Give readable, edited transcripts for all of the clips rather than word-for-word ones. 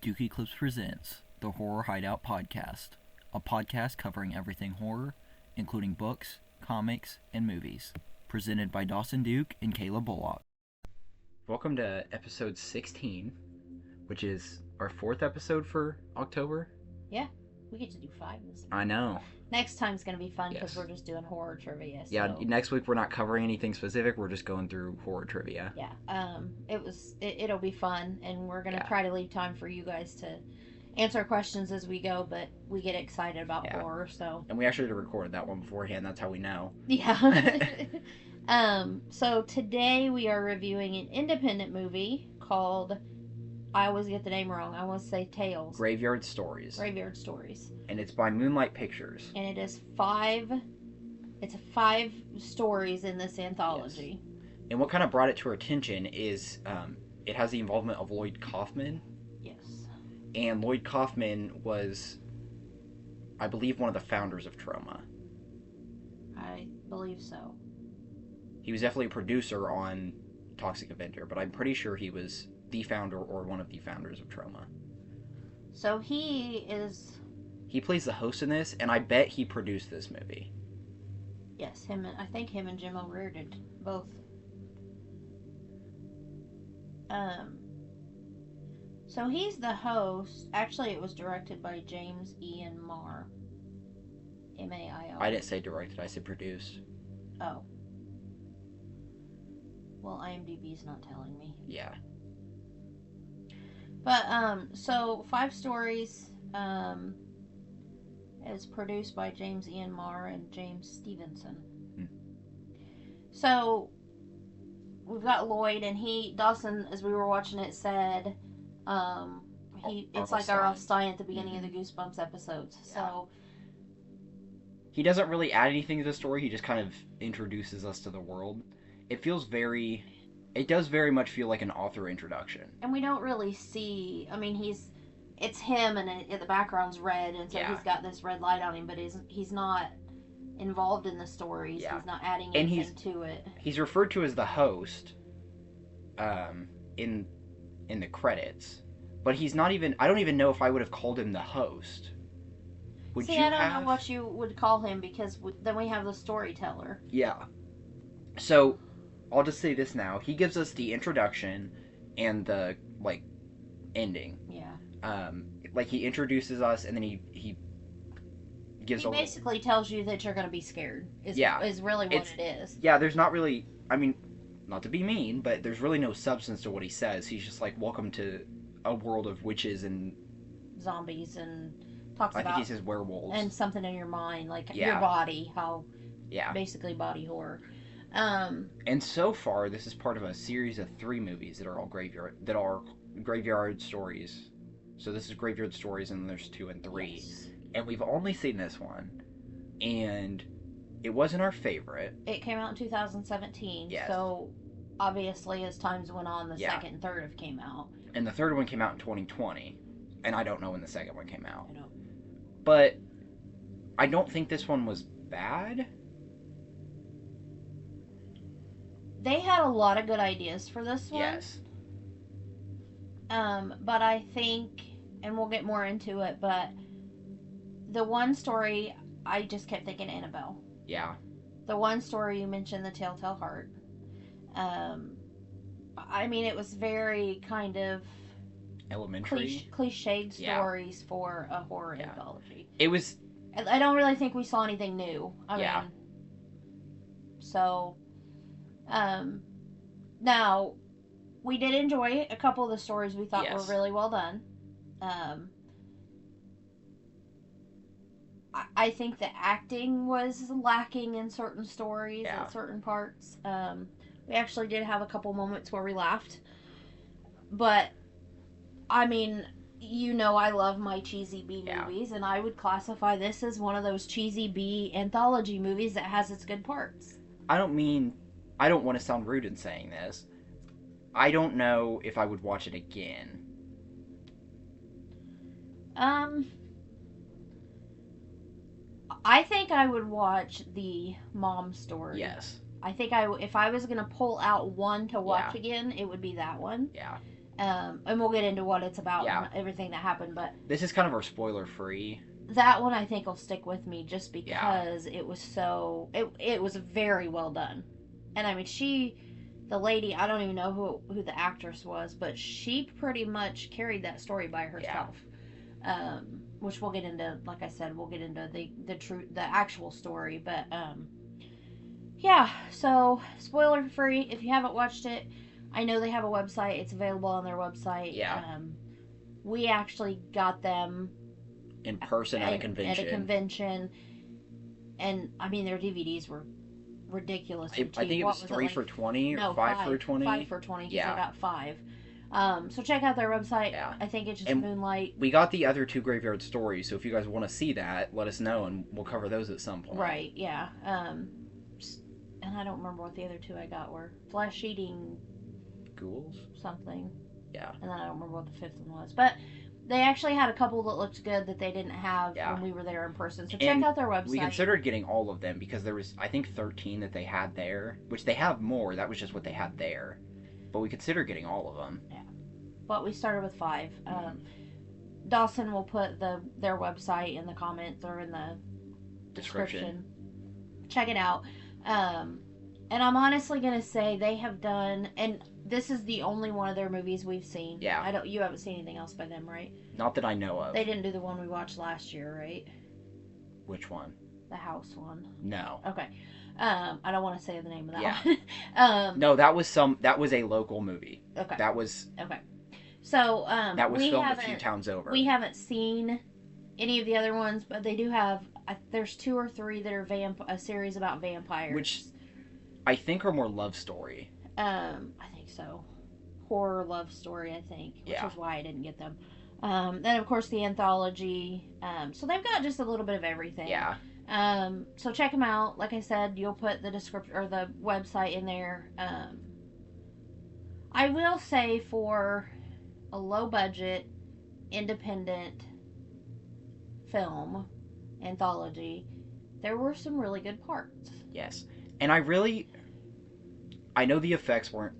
Duke Eclipse presents the Horror Hideout Podcast, a podcast covering everything horror, including books, comics, and movies. Presented by Dawson Duke and Kayla Bullock. Welcome to episode 16, which is our fourth episode for October. Yeah, we get to do 5 this week. I know. Next time's going to be fun because Yes. we're just doing horror trivia. So. Yeah, next week we're not covering anything specific, we're just going through horror trivia. Yeah, it'll be fun, and we're going to try to leave time for you guys to answer questions as we go, but we get excited about horror, so. And we actually recorded that one beforehand, that's how we know. Yeah. So today we are reviewing an independent movie called, I always get the name wrong, I want to say Tales. Graveyard Stories. Graveyard Stories. And it's by Moonlight Pictures. And it is 5 stories in this anthology. Yes. And what kind of brought it to our attention is it has the involvement of Lloyd Kaufman. Yes. And Lloyd Kaufman was, I believe, one of the founders of Troma. I believe so. He was definitely a producer on Toxic Avenger, but I'm pretty sure he was the founder or one of the founders of Troma. So he plays the host in this, and I bet he produced this movie. Yes, I think him and Jim O'Rear did both. So he's the host. Actually, it was directed by James Ian Marr. M-A-I-R. I didn't say directed, I said produced. Oh. Well, IMDb's not telling me. Yeah. But, so 5 stories, is produced by James Ian Marr and James Stevenson. So, we've got Lloyd, and Dawson, as we were watching it, said, it's like our Stein at the beginning of the Goosebumps episodes. Yeah. So, he doesn't really add anything to the story, he just kind of introduces us to the world. It does very much feel like an author introduction. And we don't really see, it's him, and the background's red, and so he's got this red light on him, but he's not involved in the stories. Yeah. He's not adding anything to it. He's referred to as the host in the credits, but he's not even, I don't even know if I would have called him the host. I don't know what you would call him, because then we have the storyteller. Yeah. So, I'll just say this now. He gives us the introduction and the, ending. Yeah. He introduces us, and then he gives He basically tells you that you're going to be scared. Is really what it is. Yeah, there's not really, not to be mean, but there's really no substance to what he says. He's just like, welcome to a world of witches and zombies, and talks I about... think he says werewolves. And something in your mind, your body, how... Yeah. Basically body horror. And so far, this is part of a series of 3 movies that are all graveyard stories. So this is Graveyard Stories, and there's 2 and 3. Yes. And we've only seen this one, and it wasn't our favorite. It came out in 2017, yes. So obviously as times went on, the second and third have came out. And the third one came out in 2020, and I don't know when the second one came out. I know. But I don't think this one was bad. They had a lot of good ideas for this one. Yes. But I think, and we'll get more into it, but the one story, I just kept thinking Annabelle. Yeah. The one story you mentioned, the Telltale Heart. It was very kind of elementary, cliched stories for a horror anthology. It was. I don't really think we saw anything new. So. Now, we did enjoy a couple of the stories we thought were really well done. I think the acting was lacking in certain stories and certain parts. We actually did have a couple moments where we laughed. But, I love my cheesy B movies, and I would classify this as one of those cheesy B anthology movies that has its good parts. I don't want to sound rude in saying this. I don't know if I would watch it again. I think I would watch the mom story. Yes. I think if I was going to pull out one to watch again, it would be that one. Yeah. And we'll get into what it's about Yeah. and everything that happened. But this is kind of our spoiler-free. That one I think will stick with me just because it was so it was very well done. And I mean, the lady, I don't even know who the actress was, but she pretty much carried that story by herself. Which we'll get into. Like I said, we'll get into the actual story. But yeah. So spoiler free. If you haven't watched it, I know they have a website. It's available on their website. Yeah. We actually got them in person at a convention. And I mean, their DVDs were ridiculous. I think it was 3 for $20 or 5 for $20. 5 for $20. Yeah, I got 5. So check out their website. Yeah. I think it's just Moonlight. We got the other 2 Graveyard Stories, so if you guys want to see that, let us know and we'll cover those at some point. Right. Yeah. And I don't remember what the other 2 I got were. Flesh eating ghouls. Something. Yeah. And then I don't remember what the 5th one was, but. They actually had a couple that looked good that they didn't have when we were there in person. So check out their website. We considered getting all of them because there was, I think, 13 that they had there, which they have more. That was just what they had there. But we considered getting all of them. Yeah. But we started with 5. Dawson will put their website in the comments or in the description. Check it out. And I'm honestly going to say they have done... and this is the only one of their movies we've seen. Yeah. You haven't seen anything else by them, right? Not that I know of. They didn't do the one we watched last year, right? Which one? The house one. No. Okay. I don't want to say the name of that one. No, that was a local movie. Okay. That was... Okay. So, that was filmed a few towns over. We haven't seen any of the other ones, but they do have... there's 2 or 3 that are a series about vampires. Which I think are more love story. I think so. Horror love story, I think, which is why I didn't get them. Then of course the anthology. So they've got just a little bit of everything. Yeah. So check them out. Like I said, you'll put the description or the website in there. I will say for a low budget, independent film anthology, there were some really good parts. Yes, and I know the effects weren't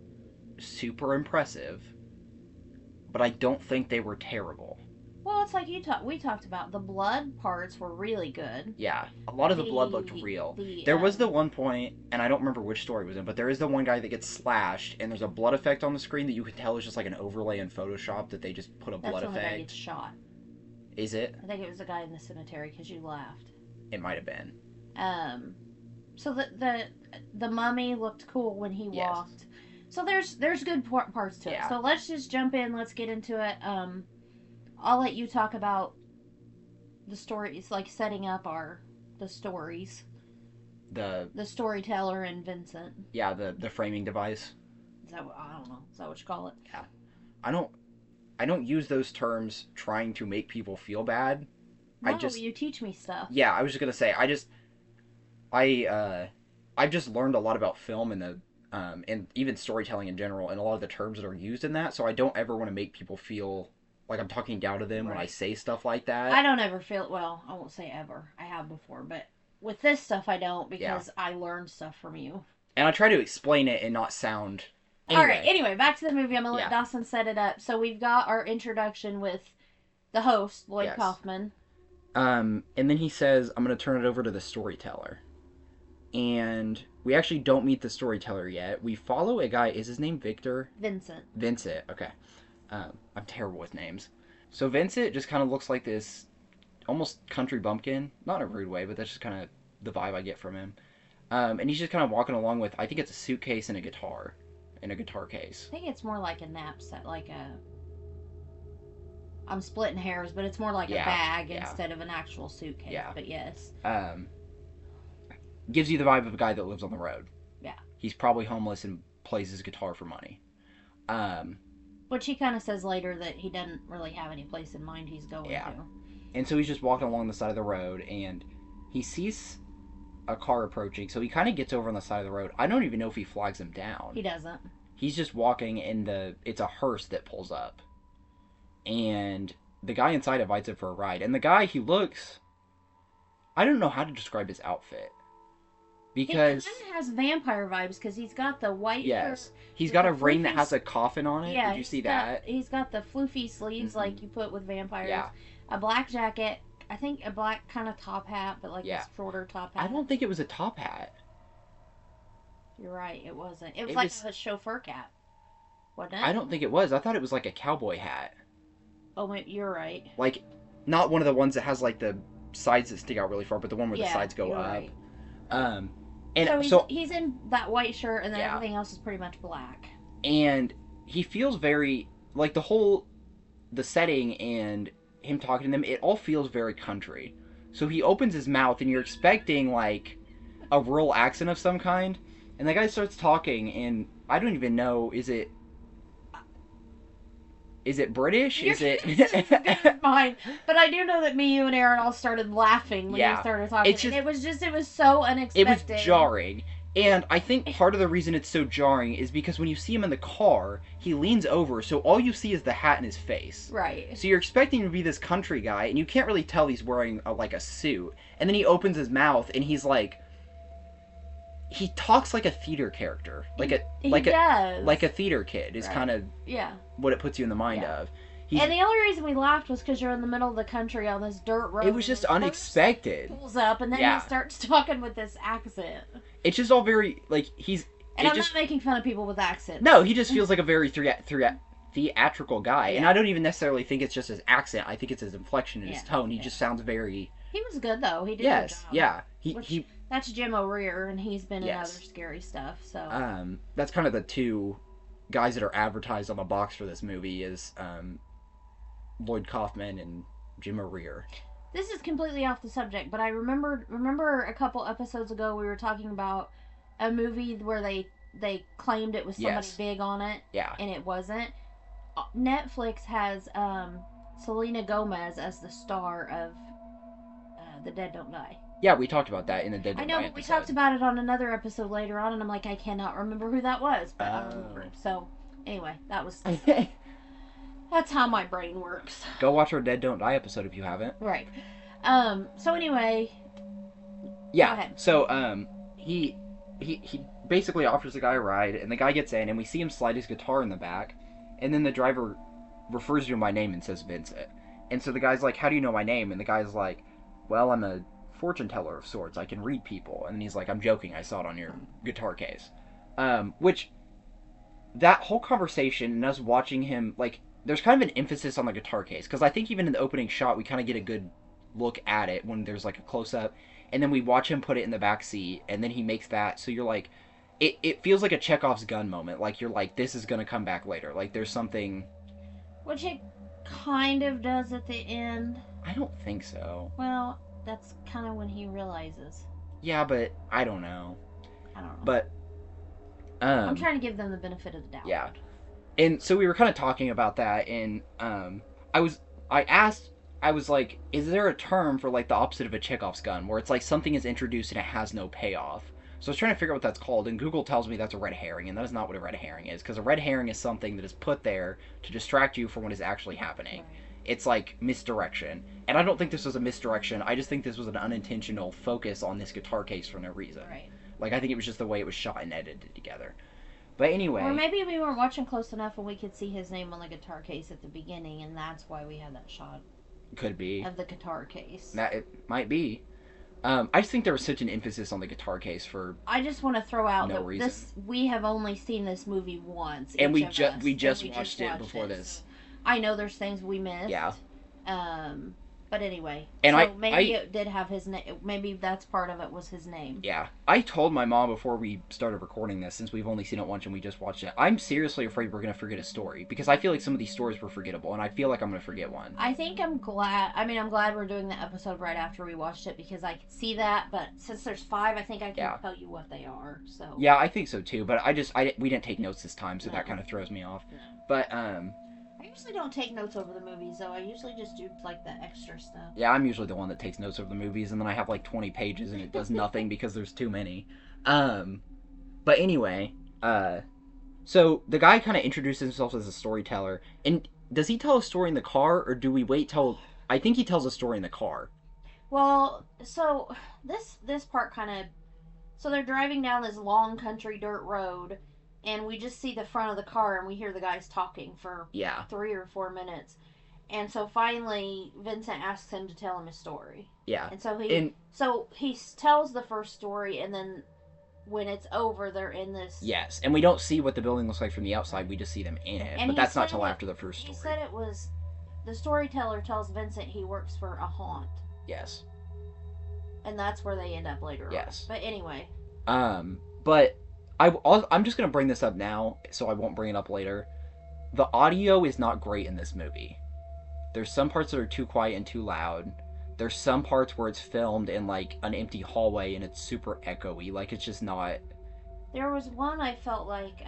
super impressive, but I don't think they were terrible. Well, it's like we talked about. The blood parts were really good. Yeah, a lot of the blood looked real. There was the one point, and I don't remember which story it was in, but there is the one guy that gets slashed, and there's a blood effect on the screen that you can tell is just like an overlay in Photoshop that they just put a blood effect. That's when the guy gets shot. Is it? I think it was the guy in the cemetery because you laughed. It might have been. So the mummy looked cool when he walked. So there's good parts to it. So let's just jump in. Let's get into it. I'll let you talk about the story. It's like setting up the stories. The storyteller and Vincent. Yeah, the framing device. Is that what, I don't know. Is that what you call it? Yeah. I don't use those terms trying to make people feel bad. No, you teach me stuff. Yeah, I was just gonna say I've just learned a lot about film and even storytelling in general, and a lot of the terms that are used in that. So I don't ever want to make people feel like I'm talking down to them when I say stuff like that. I don't ever feel I won't say ever. I have before, but with this stuff I don't because I learned stuff from you. And I try to explain it and not sound. Anyway. All right. Anyway, back to the movie. I'm gonna let Dawson set it up. So we've got our introduction with the host Lloyd Kaufman. And then he says, "I'm gonna turn it over to the storyteller." And we actually don't meet the storyteller yet. We follow a guy. Is his name Victor? Vincent. Okay. I'm terrible with names. So Vincent just kind of looks like this almost country bumpkin. Not in a rude way, but that's just kind of the vibe I get from him. And he's just kind of walking along with, I think it's a suitcase and a guitar. In a guitar case. I think it's more like a knapsack, I'm splitting hairs, but it's more like a bag instead of an actual suitcase. Yeah. But yes. Gives you the vibe of a guy that lives on the road. Yeah. He's probably homeless and plays his guitar for money. Which he kind of says later that he doesn't really have any place in mind he's going to. And so he's just walking along the side of the road, and he sees a car approaching, so he kind of gets over on the side of the road. I don't even know if he flags him down. He doesn't. He's just walking, and it's a hearse that pulls up. And the guy inside invites him for a ride. And the guy, he looks... I don't know how to describe his outfit. Because he kind of has vampire vibes because he's got the white yes, shirt. he's got a ring that has a coffin on it. Yeah, did you see that? He's got the floofy sleeves like you put with vampires. Yeah. A black jacket. I think a black kind of top hat, but like a shorter top hat. I don't think it was a top hat. You're right, it wasn't. It was like a chauffeur cap, wasn't it? I don't think it was. I thought it was like a cowboy hat. Oh, you're right. Like, not one of the ones that has like the sides that stick out really far, but the one where the sides go up. Right. And so he's in that white shirt, and then everything else is pretty much black. And he feels very like the setting and him talking to them. It all feels very country. So he opens his mouth, and you're expecting like a rural accent of some kind, and the guy starts talking, and I don't even know. Is it British? Is it mine? But I do know that me, you, and Aaron all started laughing when he started talking. It was so unexpected. It was jarring. And I think part of the reason it's so jarring is because when you see him in the car, he leans over, so all you see is the hat in his face. Right. So you're expecting him to be this country guy, and you can't really tell he's wearing a suit. And then he opens his mouth, and he's like, he talks like a theater character, like a theater kid is kind of what it puts you in the mind of. And the only reason we laughed was because you're in the middle of the country on this dirt road. It was just unexpected. Pulls up, and then he starts talking with this accent. It's just all very like he's. And I'm not making fun of people with accents. No, he just feels like a very theatrical guy, and I don't even necessarily think it's just his accent. I think it's his inflection and his tone. He just sounds very. He was good though. He did a good job. Yeah. He that's Jim O'Rear, and he's been in other scary stuff. So that's kind of the two guys that are advertised on the box for this movie is Lloyd Kaufman and Jim O'Rear. This is completely off the subject, but I remember a couple episodes ago we were talking about a movie where they claimed it was somebody big on it, and it wasn't. Netflix has Selena Gomez as the star of The Dead Don't Die. Yeah, we talked about that in the Dead Don't Die I know, but we talked about it on another episode later on, and I'm like, I cannot remember who that was, but I remember. So, anyway, that was... That's how my brain works. Go watch our Dead Don't Die episode if you haven't. Right. So anyway... Yeah, go ahead. So, he basically offers the guy a ride, and the guy gets in, and we see him slide his guitar in the back, and then the driver refers to him by name and says Vincent. And so the guy's like, how do you know my name? And the guy's like, well, I'm a fortune teller of sorts. I can read people. And he's like, I'm joking. I saw it on your guitar case. Which, that whole conversation and us watching him, like, there's kind of an emphasis on the guitar case. Because I think even in the opening shot, we kind of get a good look at it when there's, like, a close-up. And then we watch him put it in the back seat. And then he makes that. So you're like, it feels like a Chekhov's gun moment. Like, you're like, this is going to come back later. Like, there's something... Which it kind of does at the end. I don't think so. Well, that's kind of when he realizes. Yeah, but I don't know. But I'm trying to give them the benefit of the doubt. Yeah. And so we were kind of talking about that, and I was like, is there a term for like the opposite of a Chekhov's gun, where it's like something is introduced and it has no payoff? So I was trying to figure out what that's called, and Google tells me that's a red herring, and that is not what a red herring is, because a red herring is something that is put there to distract you from what is actually happening. Right. It's like misdirection. And I don't think this was a misdirection. I just think this was an unintentional focus on this guitar case for no reason. Right. Like, I think it was just the way it was shot and edited together. But anyway... Or maybe we weren't watching close enough and we could see his name on the guitar case at the beginning, and that's why we had that shot. Could be. Of the guitar case. That it might be. I just think there was such an emphasis on the guitar case for I just want to throw out no that reason. we have only seen this movie once. And we just watched it before this. So I know there's things we missed. Yeah. But anyway, and so maybe it did have his name. Maybe that's part of it was his name. Yeah. I told my mom before we started recording this, since we've only seen it once and we just watched it, I'm seriously afraid we're going to forget a story. Because I feel like some of these stories were forgettable, and I feel like I'm going to forget one. I'm glad we're doing the episode right after we watched it, because I could see that, but since there's 5, I think I can tell you what they are, so. Yeah, I think so too, but we didn't take notes this time, so that kind of throws me off. No. But, I usually don't take notes over the movies, though. I usually just do, like, the extra stuff. Yeah, I'm usually the one that takes notes over the movies, and then I have, like, 20 pages, and it does nothing because there's too many. But anyway, so the guy kind of introduces himself as a storyteller, and does he tell a story in the car, or do we wait till... I think he tells a story in the car. Well, so, this part kind of So they're driving down this long country dirt road, and we just see the front of the car, and we hear the guys talking for 3 or 4 minutes. And so finally, Vincent asks him to tell him his story. Yeah. And so he tells the first story, and then when it's over, they're in this. Yes, and we don't see what the building looks like from the outside. We just see them in it. But that's not till after the first story. He said it was. The storyteller tells Vincent he works for a haunt. Yes. And that's where they end up later on. But anyway. But I'm just going to bring this up now, so I won't bring it up later. The audio is not great in this movie. There's some parts that are too quiet and too loud. There's some parts where it's filmed in, like, an empty hallway and it's super echoey. Like, it's just not... There was one I felt like,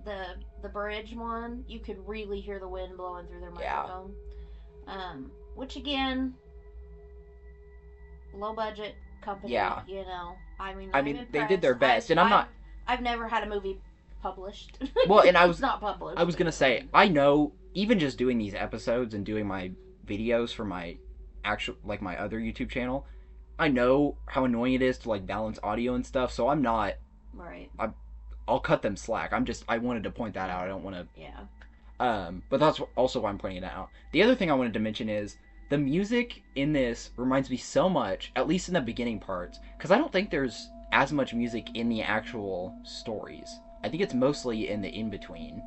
the bridge one, you could really hear the wind blowing through their microphone. Yeah. Which, again, low budget company, you know. I mean, they did their best, and I've never had a movie published. Well, and it's not published. I was gonna say, I know, even just doing these episodes and doing my videos for my my other YouTube channel, I know how annoying it is to, like, balance audio and stuff, so I'm not... Right. I'll cut them slack. I wanted to point that out. I don't want to... Yeah. But that's also why I'm pointing it out. The other thing I wanted to mention is, the music in this reminds me so much, at least in the beginning parts, because I don't think there's as much music in the actual stories. I think it's mostly in the in-between,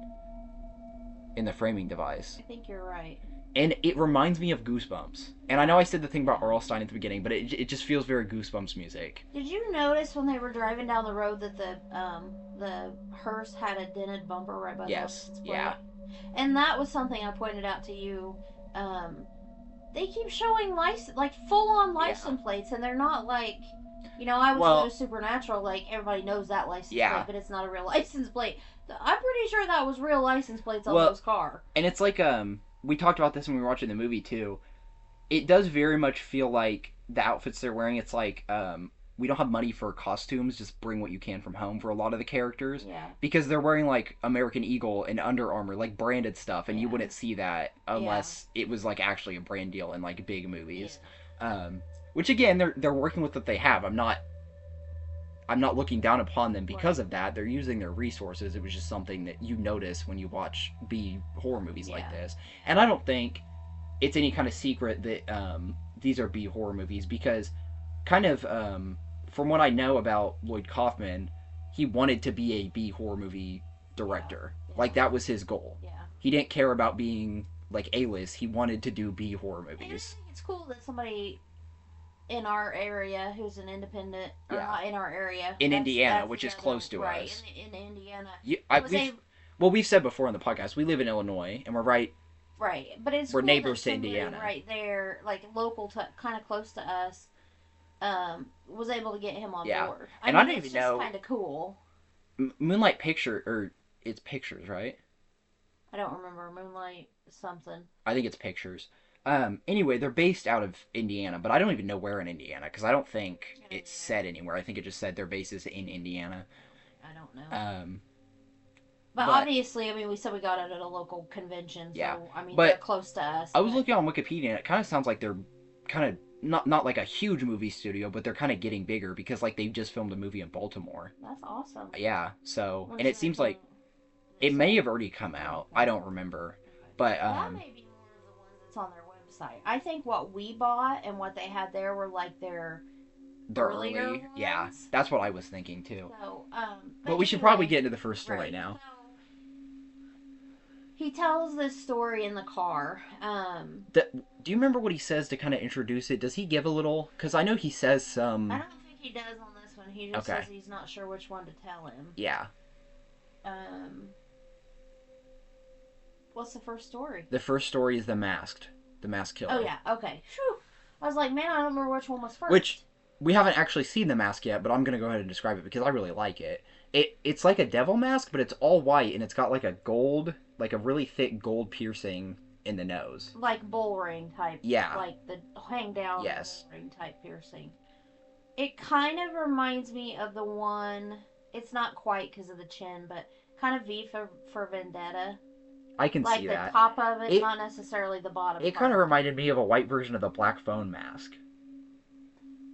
in the framing device. I think you're right. And it reminds me of Goosebumps. And I know I said the thing about Erlstein at the beginning, but it just feels very Goosebumps music. Did you notice when they were driving down the road that the hearse had a dented bumper right by the license plate? Yeah. And that was something I pointed out to you. They keep showing full-on license plates, and they're not like... You know, I was so Supernatural, like, everybody knows that license plate, but it's not a real license plate. I'm pretty sure that was real license plates on those cars. And it's like, we talked about this when we were watching the movie, too. It does very much feel like the outfits they're wearing, it's like, we don't have money for costumes, just bring what you can from home for a lot of the characters. Yeah. Because they're wearing, like, American Eagle and Under Armour, like, branded stuff, and you wouldn't see that unless it was, like, actually a brand deal in, like, big movies. Yeah. Which, again, they're working with what they have. I'm not looking down upon them because of that. They're using their resources. It was just something that you notice when you watch B horror movies like this. And I don't think it's any kind of secret that these are B horror movies, because kind of from what I know about Lloyd Kaufman, he wanted to be a B horror movie director. Yeah. Like, that was his goal. Yeah. He didn't care about being, like, A-list. He wanted to do B horror movies. And I think it's cool that somebody in our area who's an independent, or not in our area. In Indiana, which is close to us. Right, in Indiana. We've said before on the podcast, we live in Illinois, and we're right... Right, but it's we're cool neighbors that to Indiana. Right there, like, local to, kind of close to us, was able to get him on board. I don't even know... It's kind of cool. Moonlight Picture, or it's Pictures, right? I don't remember. Moonlight something. I think it's Pictures. Anyway, they're based out of Indiana, but I don't even know where in Indiana, because I don't think it's said anywhere. I think it just said their base is in Indiana. I don't know. But obviously, I mean, we said we got it at a local convention, so, I mean, they're close to us. I was looking on Wikipedia, and it kind of sounds like they're kind of, not like a huge movie studio, but they're kind of getting bigger, because, like, they just filmed a movie in Baltimore. That's awesome. Yeah, so, and it seems like it may have already come out. I don't remember. But, that may be one of the ones that's on their website. I think what we bought and what they had there were like their earlier ones. Yeah, that's what I was thinking too. So, but we should probably get into the first story now. So, he tells this story in the car. Do you remember what he says to kind of introduce it? Does he give a little? Because I know he says some... I don't think he does on this one. He just says he's not sure which one to tell him. Yeah. What's the first story? The first story is The Masked Killer. Oh, yeah. Okay. Whew. I was like, man, I don't remember which one was first. Which, we haven't actually seen The Mask yet, but I'm going to go ahead and describe it because I really like it. It's like a devil mask, but it's all white, and it's got like a really thick gold piercing in the nose. Like bull ring type. Yeah. Like the hang down bull ring type piercing. It kind of reminds me of the one, it's not quite because of the chin, but kind of V for Vendetta. I can see that. Like the top of it, not necessarily the bottom. It kind of reminded me of a white version of the Black Phone mask.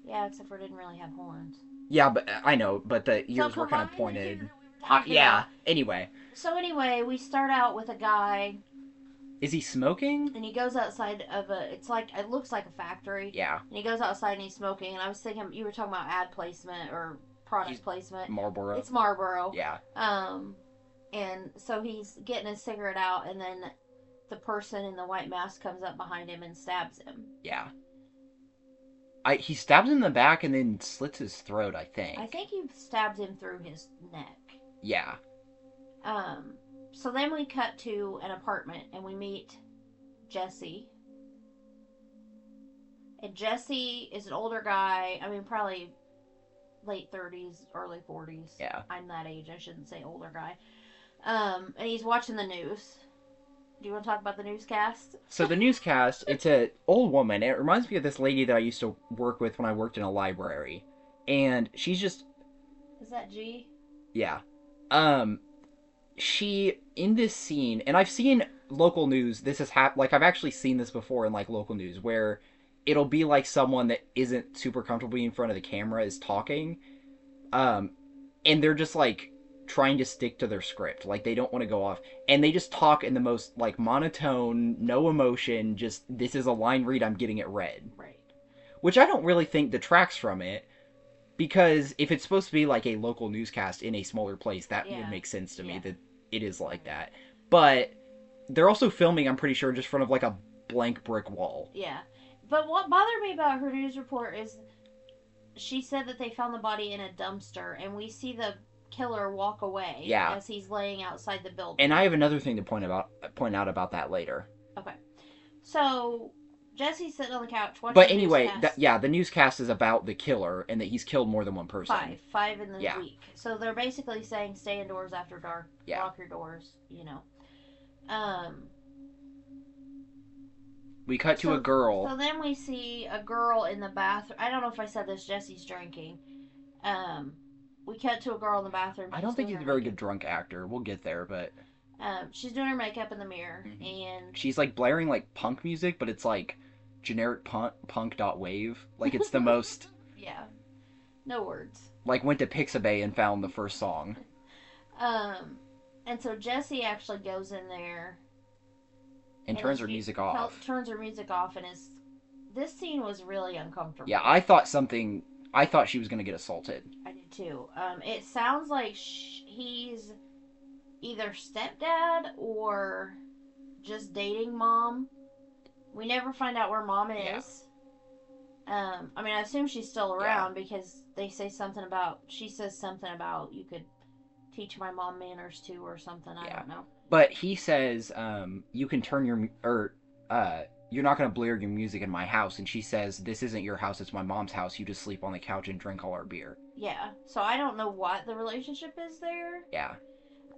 Yeah, except for it didn't really have horns. Yeah, but I know, but the ears were kind of pointed. Yeah. Anyway. So anyway, we start out with a guy. Is he smoking? And he goes outside of it looks like a factory. Yeah. And he goes outside and he's smoking. And I was thinking, you were talking about ad placement or product placement. Marlboro. It's Marlboro. Yeah. And so he's getting his cigarette out, and then the person in the white mask comes up behind him and stabs him. Yeah. He stabs him in the back and then slits his throat, I think. I think he stabs him through his neck. Yeah. So then we cut to an apartment and we meet Jesse. And Jesse is an older guy. I mean, probably late 30s, early 40s. Yeah. I'm that age. I shouldn't say older guy. And he's watching the news. Do you want to talk about the newscast? So the newscast, it's an old woman. It reminds me of this lady that I used to work with when I worked in a library. And she's just... Is that G? Yeah. She, in this scene, and I've seen local news, this has happened, like, I've actually seen this before in, like, local news, where it'll be, like, someone that isn't super comfortable being in front of the camera is talking, and they're just, like, trying to stick to their script, like, they don't want to go off, and they just talk in the most, like, monotone, no emotion, just, this is a line read, I'm getting it read. Right. Which I don't really think detracts from it, because if it's supposed to be, like, a local newscast in a smaller place, that would make sense to me, that it is like that. But they're also filming, I'm pretty sure, just in front of, like, a blank brick wall. Yeah. But what bothered me about her news report is she said that they found the body in a dumpster, and we see the killer walk away as he's laying outside the building. And I have another thing to point out about that later. Okay. So Jesse's sitting on the couch watching But the anyway, newscast. the newscast is about the killer and that he's killed more than one person. Five in the week. So they're basically saying stay indoors after dark, lock your doors, you know. We cut to a girl. So then we see a girl in the bathroom. I don't know if I said this. Jesse's drinking. We cut to a girl in the bathroom. I don't think he's a very good drunk actor. We'll get there, but... she's doing her makeup in the mirror, and... She's, like, blaring, like, punk music, but it's, like, generic punk.wave. Like, it's the most... Yeah. No words. Like, went to Pixabay and found the first song. And so Jesse actually goes in there... And turns her music off. Turns her music off, and this scene was really uncomfortable. Yeah, I thought she was going to get assaulted. I did too. It sounds like he's either stepdad or just dating mom. We never find out where mom is. I mean, I assume she's still around because she says something about you could teach my mom manners too or something. I don't know. But he says, you can turn you're not going to blare your music in my house. And she says, this isn't your house, it's my mom's house. You just sleep on the couch and drink all our beer. Yeah. So I don't know what the relationship is there. Yeah.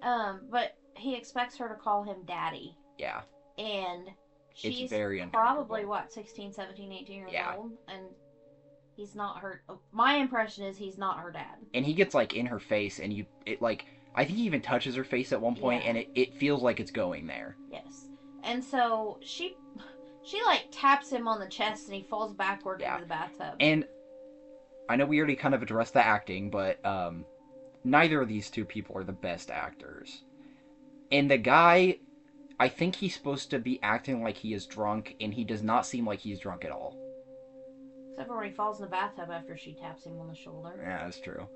But he expects her to call him daddy. Yeah. And she's very probably, 16, 17, 18 years old. And he's not her... My impression is he's not her dad. And he gets, like, in her face, and I think he even touches her face at one point, and it feels like it's going there. Yes. And so she like taps him on the chest and he falls backward into the bathtub. And I know we already kind of addressed the acting, but neither of these two people are the best actors. And the guy, I think he's supposed to be acting like he is drunk, and he does not seem like he's drunk at all. Except for when he falls in the bathtub after she taps him on the shoulder. Yeah, that's true.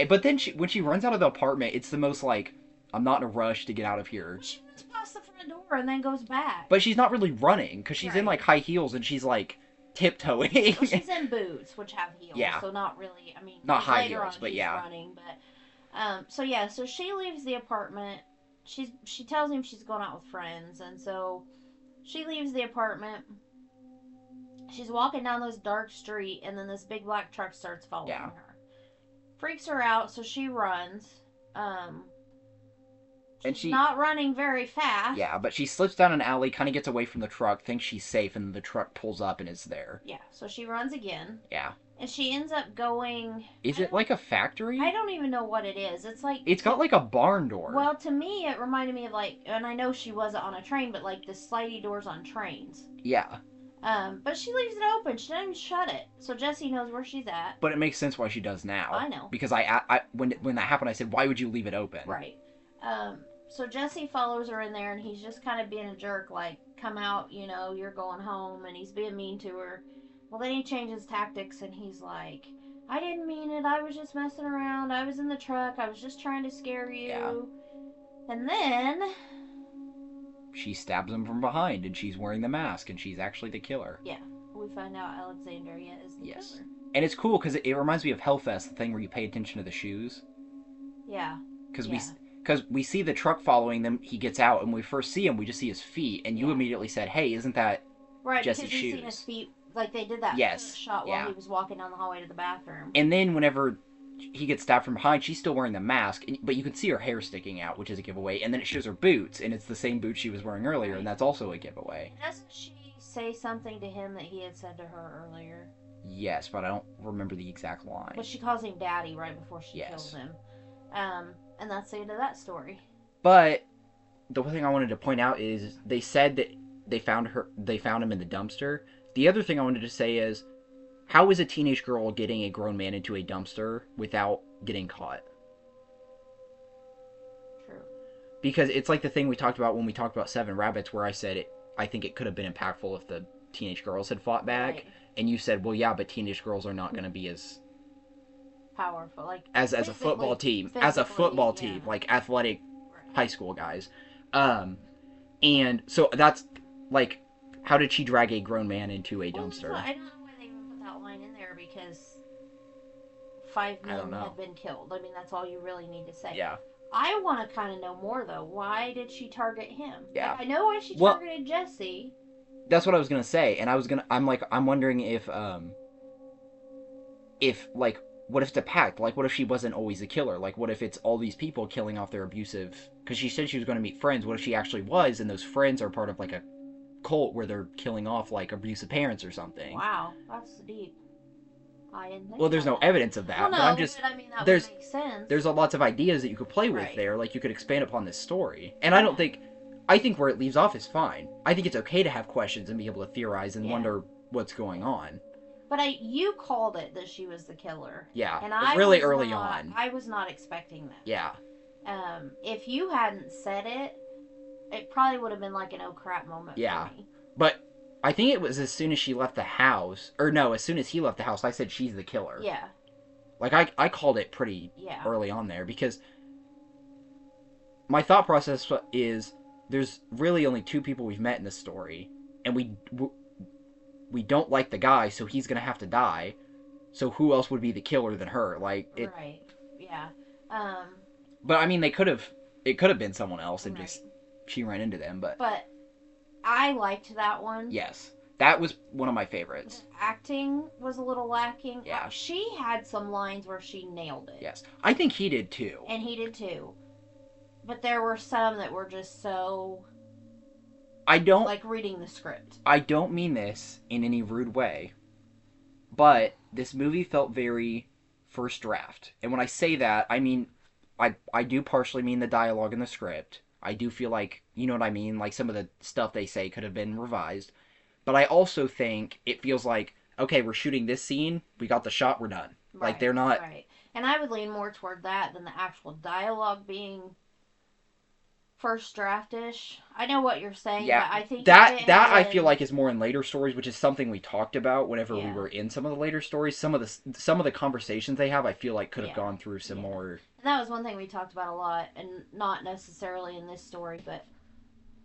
But then when she runs out of the apartment, it's the most like, I'm not in a rush to get out of here. She runs past the front door and then goes back. But she's not really running, because she's in like high heels and she's like tiptoeing. Well, she's in boots, which have heels. Yeah. So not really, I mean, not high later heels, on but she's running. But, so she leaves the apartment. She tells him she's going out with friends. And so she leaves the apartment. She's walking down this dark street, and then this big black truck starts following her. Freaks her out, so she runs. She's not running very fast. Yeah, but she slips down an alley, kind of gets away from the truck, thinks she's safe, and the truck pulls up and is there. Yeah, so she runs again. Yeah. And she ends up going... Is it like a factory? I don't even know what it is. It's like... It's got like a barn door. Well, to me, it reminded me of like... And I know she wasn't on a train, but like the slidey doors on trains. Yeah. But she leaves it open. She doesn't even shut it, so Jesse knows where she's at. But it makes sense why she does now. I know. Because when that happened, I said, why would you leave it open? Right. So Jesse follows her in there, and he's just kind of being a jerk, like, come out, you're going home, and he's being mean to her. Well, then he changes tactics, and he's like, I didn't mean it. I was just messing around. I was in the truck. I was just trying to scare you. Yeah. And then she stabs him from behind, and she's wearing the mask, and she's actually the killer. Yeah. We find out Alexandria is the killer. And it's cool because it reminds me of Hellfest, the thing where you pay attention to the shoes. Yeah. Because we see the truck following them, he gets out, and when we first see him, we just see his feet, and you immediately said, hey, isn't that Jesse's shoes? Right, because you see his feet, like they did that shot while he was walking down the hallway to the bathroom. And then whenever he gets stabbed from behind, she's still wearing the mask, but you can see her hair sticking out, which is a giveaway, and then it shows her boots, and it's the same boots she was wearing earlier, and that's also a giveaway. Doesn't she say something to him that he had said to her earlier? Yes, but I don't remember the exact line. But she calls him Daddy right before she kills him. And that's the end of that story. But the one thing I wanted to point out is they said that they found him in the dumpster. The other thing I wanted to say is, how is a teenage girl getting a grown man into a dumpster without getting caught? True. Because it's like the thing we talked about when we talked about Seven Rabbits, where I said I think it could have been impactful if the teenage girls had fought back. Right. And you said, well, yeah, but teenage girls are not going to be as powerful, like as a football team, like athletic high school guys. And so that's like, how did she drag a grown man into a dumpster? I don't know why they even put that line in there, because 5 men had been killed. I mean, that's all you really need to say. Yeah. I want to kind of know more though. Why did she target him? Yeah. Like, I know why she targeted Jesse. That's what I was gonna say, and I'm wondering if like, what if it's a pact? Like, what if she wasn't always a killer? Like, what if it's all these people killing off their abusive... Because she said she was going to meet friends. What if she actually was, and those friends are part of, like, a cult where they're killing off, like, abusive parents or something? Wow, that's deep. I didn't think there's no evidence of that. Well, no, but I'm just... But I mean, that would make sense. There's lots of ideas that you could play with there. Like, you could expand upon this story. And I think where it leaves off is fine. I think it's okay to have questions and be able to theorize and wonder what's going on. But you called it that she was the killer. Yeah, and I really early on. I was not expecting that. Yeah. If you hadn't said it, it probably would have been like an oh crap moment for me. But I think it was as soon as she left the house, or no, as soon as he left the house, I said she's the killer. Yeah. Like, I called it pretty early on there, because my thought process is, there's really only 2 people we've met in this story, and we don't like the guy, so he's gonna have to die. So who else would be the killer than her? Like, right. Yeah. But I mean, it could have been someone else, and just she ran into them. But I liked that one. Yes, that was one of my favorites. The acting was a little lacking. Yeah. She had some lines where she nailed it. Yes, I think he did too. And he did too. But there were some that were just so... like reading the script. I don't mean this in any rude way, but this movie felt very first draft. And when I say that, I mean, I do partially mean the dialogue in the script. I do feel like, you know what I mean? Like, some of the stuff they say could have been revised. But I also think it feels like, okay, we're shooting this scene, we got the shot, we're done. Right, like, they're not... Right. And I would lean more toward that than the actual dialogue being... first draft-ish. I know what you're saying, but I think that I feel like is more in later stories, which is something we talked about whenever we were in some of the later stories. Some of the conversations they have, I feel like could have gone through some more. And that was one thing we talked about a lot, and not necessarily in this story, but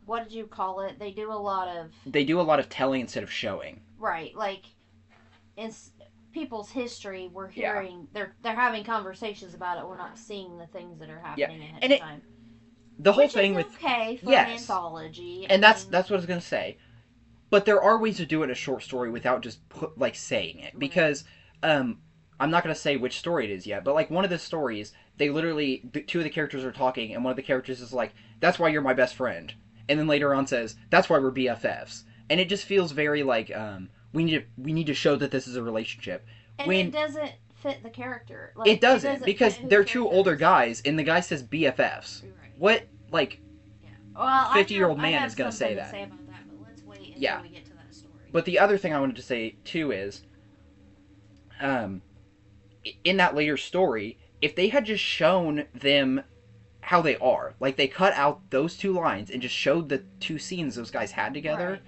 what did you call it? They do a lot of telling instead of showing. Right, like in people's history, we're hearing they're having conversations about it. We're not seeing the things that are happening ahead of time. The whole Which thing is with okay for an anthology, and that's what I was gonna say. But there are ways to do it in a short story without just saying it, because I'm not gonna say which story it is yet. But like, one of the stories, they literally 2 of the characters are talking, and one of the characters is like, "That's why you're my best friend," and then later on says, "That's why we're BFFs," and it just feels very like we need to show that this is a relationship. And it doesn't fit the character. Like, it doesn't because they're 2 older guys, and the guy says BFFs. Right. What, like, 50-year-old man is going to say that? Say about that, but let's wait until we get to that story. But the other thing I wanted to say too is, in that later story, if they had just shown them how they are, like they cut out those 2 lines and just showed the 2 scenes those guys had together, Right.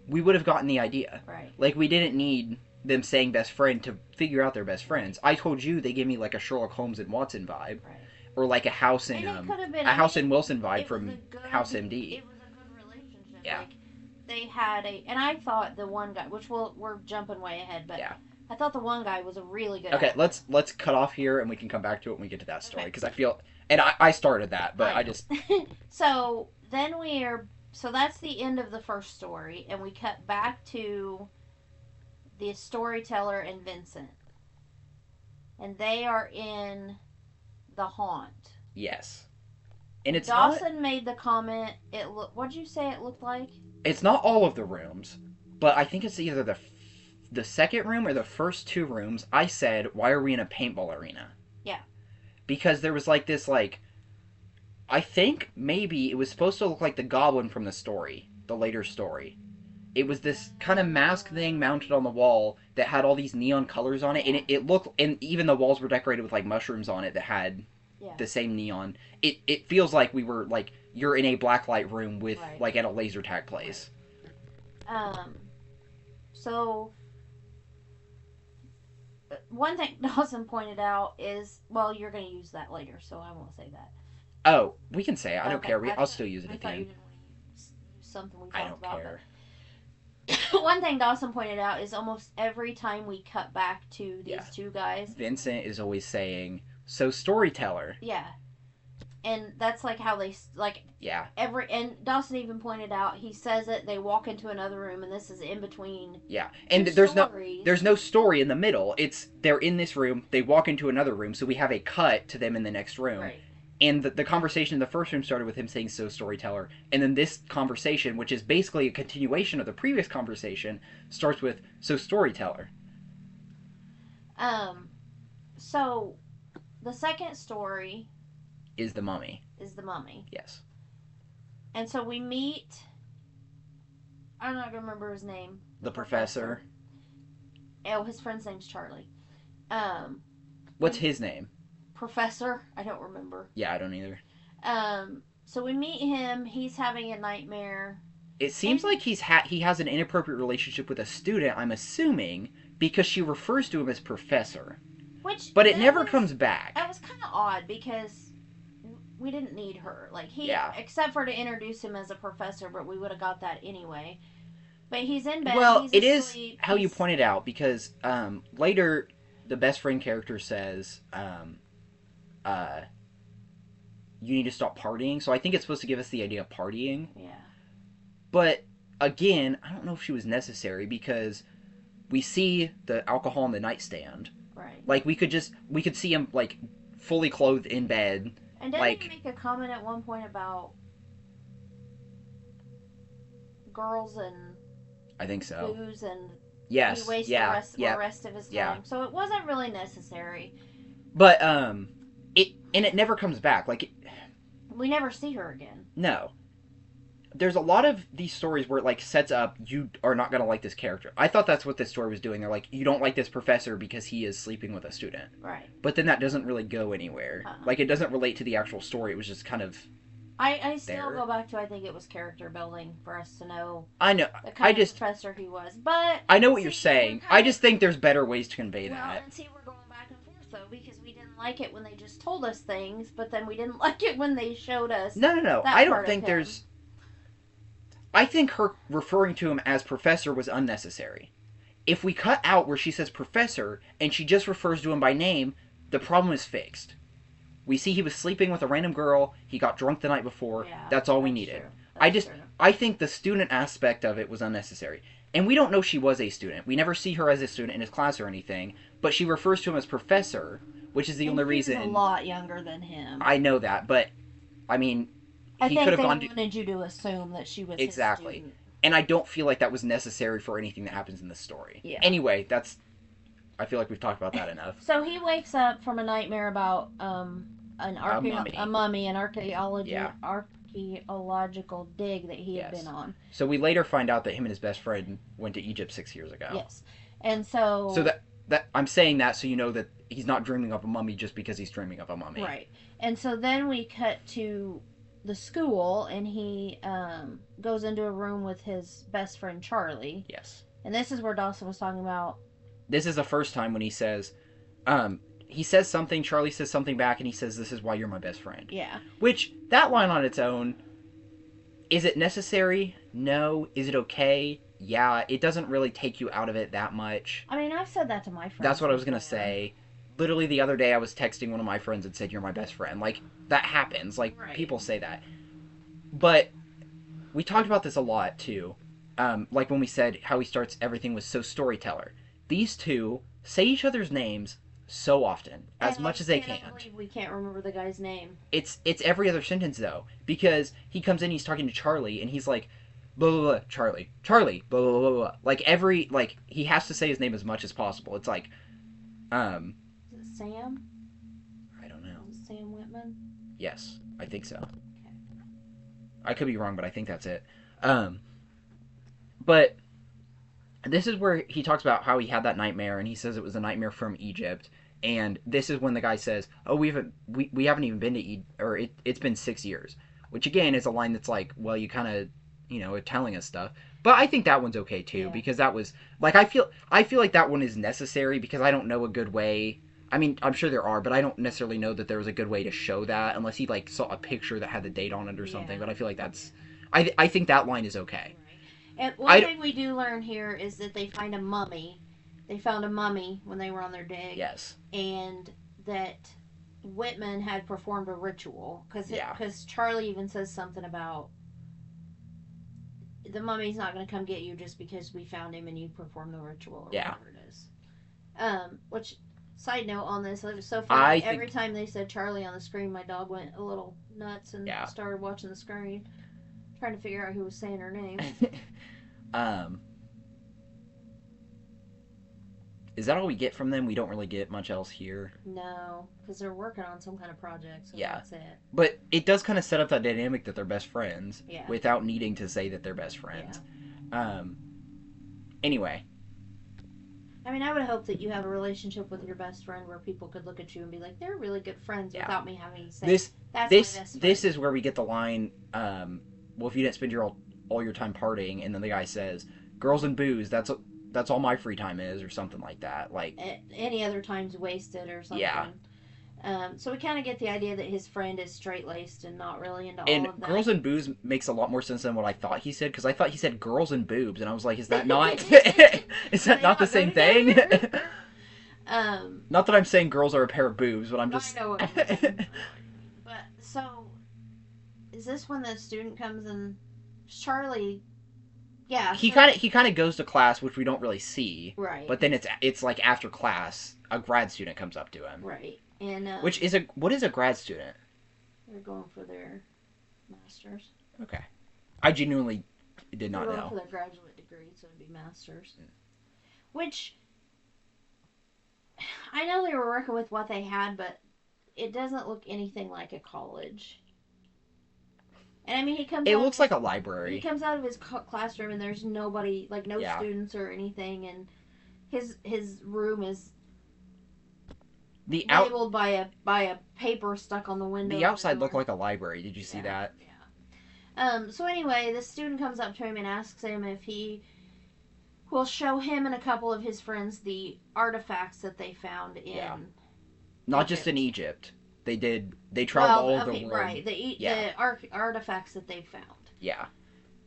we would have gotten the idea. Right. Like, we didn't need them saying best friend to figure out their best friends. I told you they give me like a Sherlock Holmes and Watson vibe, Right. or like a House in House in Wilson vibe from House MD. It was a good relationship. Yeah. Like, they had and I thought the one guy, which we're jumping way ahead, but yeah. I thought the one guy was a really good Okay, actor. let's cut off here and we can come back to it when we get to that story, because I feel, and I started that, but I just So then so that's the end of the first story, and we cut back to the storyteller and Vincent, and they are in the haunt. Yes, and it's Dawson made the comment. What'd you say it looked like? It's not all of the rooms, but I think it's either the second room or the first 2 rooms. I said, why are we in a paintball arena? Yeah. Because there was like this, like, I think maybe it was supposed to look like the goblin from the story, the later story. It was this kind of mask thing mounted on the wall that had all these neon colors on it, and it looked, and even the walls were decorated with like mushrooms on it that had the same neon. It feels like we were like, you're in a blacklight room with like at a laser tag place. So one thing Dawson pointed out is, well, you're going to use that later, so I won't say that. Oh, we can say it. I don't care. I'll still use it at the end. I thought you didn't want to use something we talked I don't about. care. One thing Dawson pointed out is almost every time we cut back to these 2 guys, Vincent is always saying, so storyteller. Yeah. And that's like how they, like, and Dawson even pointed out, he says it, they walk into another room, and this is in between. Yeah, and there's no story in the middle. It's, they're in this room, they walk into another room, so we have a cut to them in the next room. Right. And the conversation in the first room started with him saying, so storyteller, and then this conversation, which is basically a continuation of the previous conversation, starts with, so storyteller. So, the second story is the mummy. Yes. And so we meet, I'm not going to remember his name. The professor. Oh, his friend's name's Charlie. What's his name? Professor? I don't remember. Yeah, I don't either. So we meet him, he's having a nightmare. It seems like he has an inappropriate relationship with a student, I'm assuming, because she refers to him as professor. But it never comes back. That was kind of odd, because we didn't need her. Like, except for to introduce him as a professor, but we would have got that anyway. But he's in bed. Well, it asleep, is how you pointed out, because later the best friend character says, you need to stop partying. So I think it's supposed to give us the idea of partying. Yeah. But again, I don't know if she was necessary, because we see the alcohol on the nightstand. Right. Like, we could see him, like, fully clothed in bed. And didn't he make a comment at one point about girls and I think so. booze, and he wasted the rest of his time. Yeah. So it wasn't really necessary. But it never comes back. Like, we never see her again. No. There's a lot of these stories where it, like, sets up, you are not going to like this character. I thought that's what this story was doing. They're like, you don't like this professor because he is sleeping with a student. Right. But then that doesn't really go anywhere. Like, it doesn't relate to the actual story. It was just kind of I still go back to, I think it was character building for us to know. I know. The kind of professor he was. But I know what you're saying. I just think there's better ways to convey that. Well, and see, we're going back and forth, though, because we didn't like it when they just told us things, but then we didn't like it when they showed us. No. I don't think there's... I think her referring to him as professor was unnecessary. If we cut out where she says professor, and she just refers to him by name, the problem is fixed. We see he was sleeping with a random girl, he got drunk the night before, that's all we needed. I think the student aspect of it was unnecessary. And we don't know she was a student. We never see her as a student in his class or anything, but she refers to him as professor, which is the only reason... She's a lot younger than him. I know that, but, I mean... I think they wanted you to assume that she was exactly. his student. And I don't feel like that was necessary for anything that happens in this story. Yeah. Anyway, I feel like we've talked about that enough. So he wakes up from a nightmare about a mummy, an archaeologist archaeological dig that he had been on. So we later find out that him and his best friend went to Egypt 6 years ago. Yes. And so... So that I'm saying that so you know that he's not dreaming of a mummy just because he's dreaming of a mummy. Right. And so then we cut to the school, and he goes into a room with his best friend Charlie. Yes. And this is where Dawson was talking about. This is the first time when he says something, Charlie says something back, and he says, "This is why you're my best friend." Yeah. Which, that line on its own, is it necessary? No. Is it okay? Yeah. It doesn't really take you out of it that much. I mean, I've said that to my friends. That's what I was going to say. Literally the other day I was texting one of my friends and said, "You're my best friend." Like, that happens. Like, people say that. But we talked about this a lot, too. Like when we said how he starts everything with so storyteller. These two say each other's names so often, as much as they can. I believe we can't remember the guy's name. It's every other sentence, though. Because he comes in, he's talking to Charlie, and he's like, blah, blah, blah, Charlie, blah, blah, blah, blah. Like, he has to say his name as much as possible. It's like, Is it Sam? I don't know. Is it Sam Whitman? Yes, I think so. Okay. I could be wrong, but I think that's it. But this is where he talks about how he had that nightmare, and he says it was a nightmare from Egypt. And this is when the guy says, "Oh, we haven't even been to Egypt, or it's been 6 years," which again is a line that's like, well, you kind of, are telling us stuff. But I think that one's okay too, because that was like I feel like that one is necessary because I don't know a good way. I mean, I'm sure there are, but I don't necessarily know that there was a good way to show that unless he like saw a picture that had the date on it or something. But I feel like that's, I think that line is okay. And one thing we do learn here is that they find a mummy. They found a mummy when they were on their dig. Yes. And that Whitman had performed a ritual. Because Charlie even says something about the mummy's not going to come get you just because we found him and you performed the ritual or whatever it is. Which, side note on this, it was so funny. Every time they said Charlie on the screen, my dog went a little nuts and started watching the screen. Trying to figure out who was saying her name. Is that all we get from them? We don't really get much else here. No, because they're working on some kind of project, so that's it. But it does kind of set up that dynamic that they're best friends without needing to say that they're best friends. Yeah. Anyway. I mean, I would hope that you have a relationship with your best friend where people could look at you and be like, they're really good friends without me having to say, that's my best friend. This is where we get the line, well, if you didn't spend all your time partying, and then the guy says, "Girls and booze, that's all my free time is," or something like that. Like any other time's wasted or something. Yeah. So we kind of get the idea that his friend is straight-laced and not really into all of that. Girls and booze makes a lot more sense than what I thought he said, because I thought he said girls and boobs, and I was like, is that not is that not the same thing? Not that I'm saying girls are a pair of boobs, but I'm just... I know what you're saying. But, so, is this when the student comes and Charlie... Yeah. He kind of goes to class, which we don't really see. Right. But then it's like after class, a grad student comes up to him. Right. And what is a grad student? They're going for their masters. Okay. I genuinely did not know. They're going for their graduate degree, so it'd be masters. Which I know they were working with what they had, but it doesn't look anything like a college. And I mean, it looks like a library. He comes out of his classroom and there's nobody, like no students or anything, and his room is labeled by a paper stuck on the window. The outside looked like a library. Did you see that? Yeah. So anyway, the student comes up to him and asks him if he will show him and a couple of his friends the artifacts that they found in Not just in Egypt. They traveled all over the world. Right. The artifacts that they found. Yeah.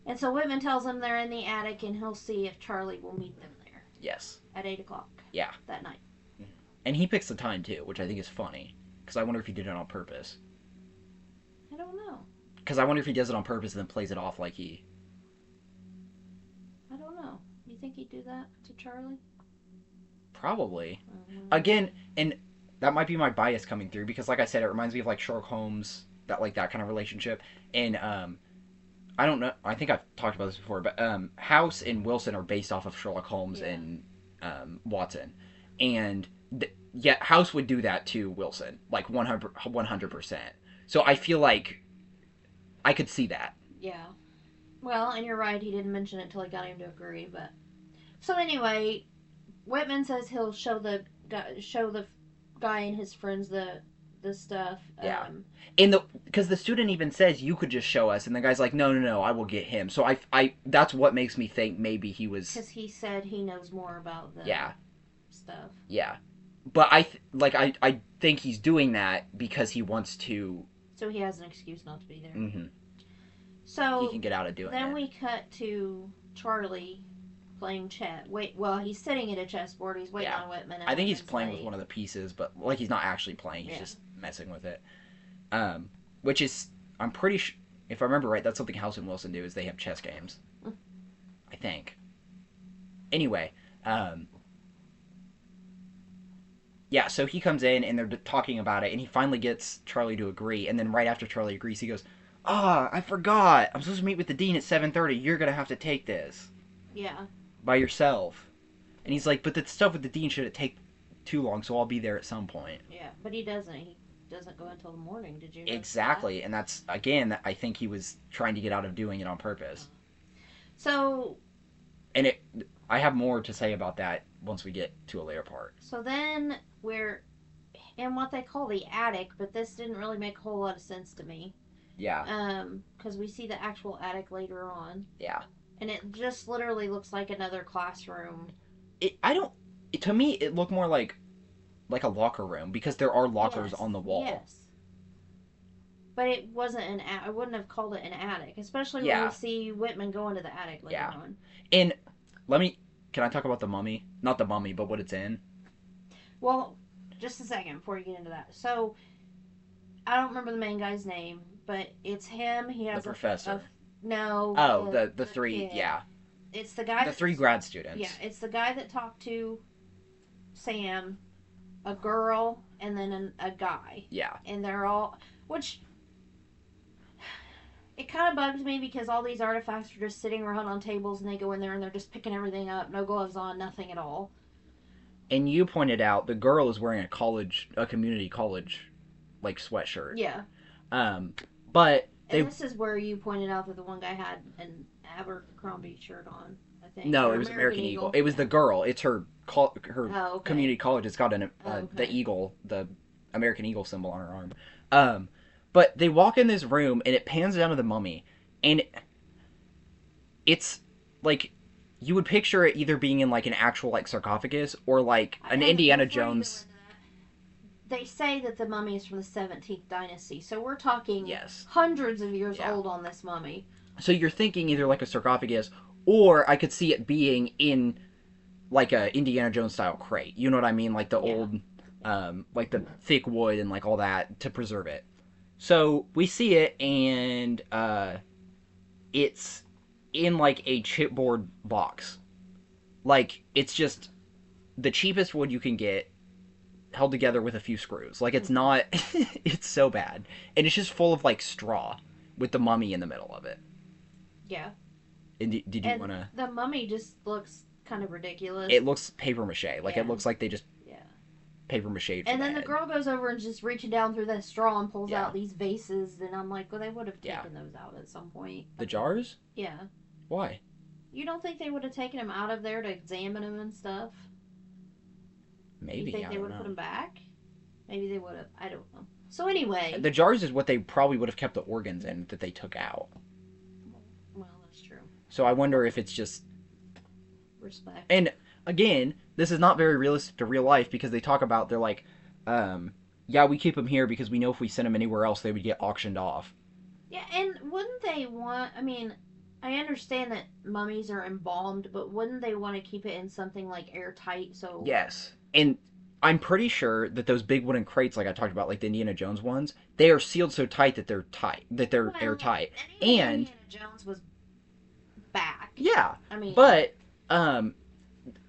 And so Whitman tells him they're in the attic and he'll see if Charlie will meet them there. Yes. At 8 o'clock. Yeah. That night. And he picks the time too, which I think is funny. Because I wonder if he did it on purpose. I don't know. Because I wonder if he does it on purpose and then plays it off like he... I don't know. You think he'd do that to Charlie? Probably. Again, and... that might be my bias coming through, because like I said, it reminds me of like Sherlock Holmes, that kind of relationship. And I don't know, I think I've talked about this before, but House and Wilson are based off of Sherlock Holmes and Watson. And House would do that to Wilson, like 100%. So I feel like I could see that. Yeah. Well, and you're right. He didn't mention it until he got him to agree. But so anyway, Whitman says he'll show the guy and his friends the stuff. Yeah. Because the student even says you could just show us, and the guy's like, no, I will get him. So I that's what makes me think maybe he was. Because he said he knows more about the stuff. Yeah, but I think he's doing that because he wants to. So he has an excuse not to be there. Mm-hmm. So he can get out of doing it. Then we cut to Charlie playing chess. He's sitting at a chessboard. He's waiting on Whitman. I think he's playing with one of the pieces, but like he's not actually playing. He's just messing with it. Which is, I'm pretty sure, if I remember right, that's something House and Wilson do, is they have chess games. I think. Anyway, so he comes in and they're talking about it, and he finally gets Charlie to agree, and then right after Charlie agrees, he goes, I forgot. I'm supposed to meet with the dean at 7:30. You're going to have to take this. Yeah. By yourself. And he's like, but the stuff with the dean shouldn't take too long, so I'll be there at some point. Yeah, but he doesn't. He doesn't go until the morning. Did you know Exactly, and that's, again, I think he was trying to get out of doing it on purpose. So... And I have more to say about that once we get to a later part. So then we're in what they call the attic, but this didn't really make a whole lot of sense to me. Yeah. Because we see the actual attic later on. Yeah. And it just literally looks like another classroom. To me, it looked more like a locker room, because there are lockers on the wall. Yes. But it wasn't I wouldn't have called it an attic, especially when we see Whitman go into the attic later on. And can I talk about the mummy? Not the mummy, but what it's in? Well, just a second before you get into that. So, I don't remember the main guy's name, but it's him. He has the professor. No. Oh, the three, kid. It's the guy. The three grad students. Yeah, it's the guy that talked to Sam, a girl, and then a guy. Yeah. And they're all, which it kind of bugs me because all these artifacts are just sitting around on tables, and they go in there and they're just picking everything up, no gloves on, nothing at all. And you pointed out the girl is wearing a community college, like, sweatshirt. Yeah. But and this is where you pointed out that the one guy had an Abercrombie shirt on, I think. No, it was American Eagle. It was the girl. It's her community college. It's got the eagle, the American Eagle symbol on her arm. But they walk in this room, and it pans down to the mummy, and it's like you would picture it either being in like an actual like sarcophagus or like an Indiana Jones. They say that the mummy is from the 17th dynasty, so we're talking hundreds of years old on this mummy. So you're thinking either like a sarcophagus, or I could see it being in like a Indiana Jones style crate. You know what I mean? Like the old, like the thick wood and like all that to preserve it. So we see it, and it's in like a chipboard box. Like, it's just the cheapest wood you can get, held together with a few screws. Like, it's not, it's so bad. And it's just full of like straw with the mummy in the middle of it. Yeah. And did you want to... The mummy just looks kind of ridiculous. It looks paper mache. Like, it looks like they just paper mache. And then the girl goes over and just reaching down through that straw and pulls out these vases, and I'm like, well, they would have taken those out at some point. The jars? Yeah. Why? You don't think they would have taken them out of there to examine them and stuff? Maybe. You think they would have put them back? Maybe they would have. I don't know. So anyway. The jars is what they probably would have kept the organs in that they took out. Well, that's true. So I wonder if it's just... respect. And again, this is not very realistic to real life, because they talk about, they're like, we keep them here because we know if we sent them anywhere else, they would get auctioned off. Yeah, and wouldn't they want, I mean, I understand that mummies are embalmed, but wouldn't they want to keep it in something like airtight, so... Yes, and I'm pretty sure that those big wooden crates, like I talked about, like the Indiana Jones ones, they are sealed so tight that they're airtight. And Indiana Jones was back. Yeah, I mean... But,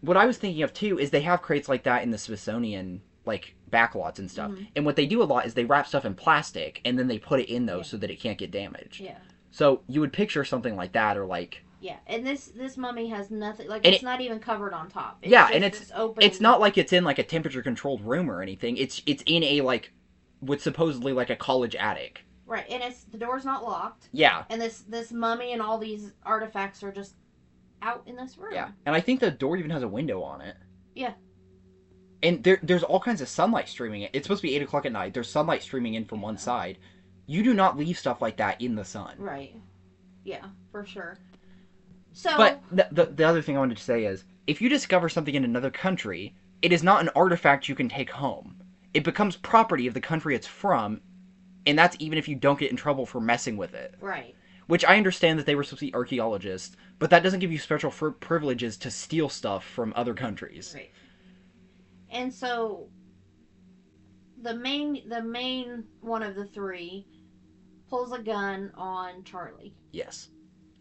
what I was thinking of, too, is they have crates like that in the Smithsonian, like, backlots and stuff. Mm-hmm. And what they do a lot is they wrap stuff in plastic, and then they put it in those so that it can't get damaged. Yeah. So you would picture something like that, or like... Yeah, and this mummy has nothing, like, it's not even covered on top. It's and it's not like it's in, like, a temperature-controlled room or anything. It's in a, like, with supposedly, like, a college attic. Right, and the door's not locked. Yeah. And this mummy and all these artifacts are just out in this room. Yeah, and I think the door even has a window on it. Yeah. And there's all kinds of sunlight streaming in. It's supposed to be 8 o'clock at night. There's sunlight streaming in from one side. You do not leave stuff like that in the sun. Right. Yeah, for sure. So, but the other thing I wanted to say is, if you discover something in another country, it is not an artifact you can take home. It becomes property of the country it's from, and that's even if you don't get in trouble for messing with it. Right. Which I understand that they were supposed to be archaeologists, but that doesn't give you special privileges to steal stuff from other countries. Right. And so, the main one of the three pulls a gun on Charlie. Yes.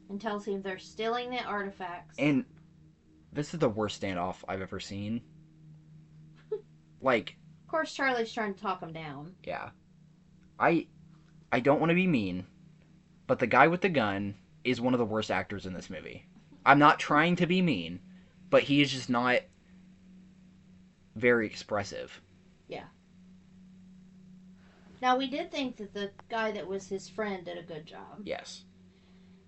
And tells him they're stealing the artifacts. And this is the worst standoff I've ever seen. Like... Of course, Charlie's trying to talk him down. Yeah. I don't want to be mean, but the guy with the gun is one of the worst actors in this movie. I'm not trying to be mean, but he is just not very expressive. Yeah. Now, we did think that the guy that was his friend did a good job. Yes.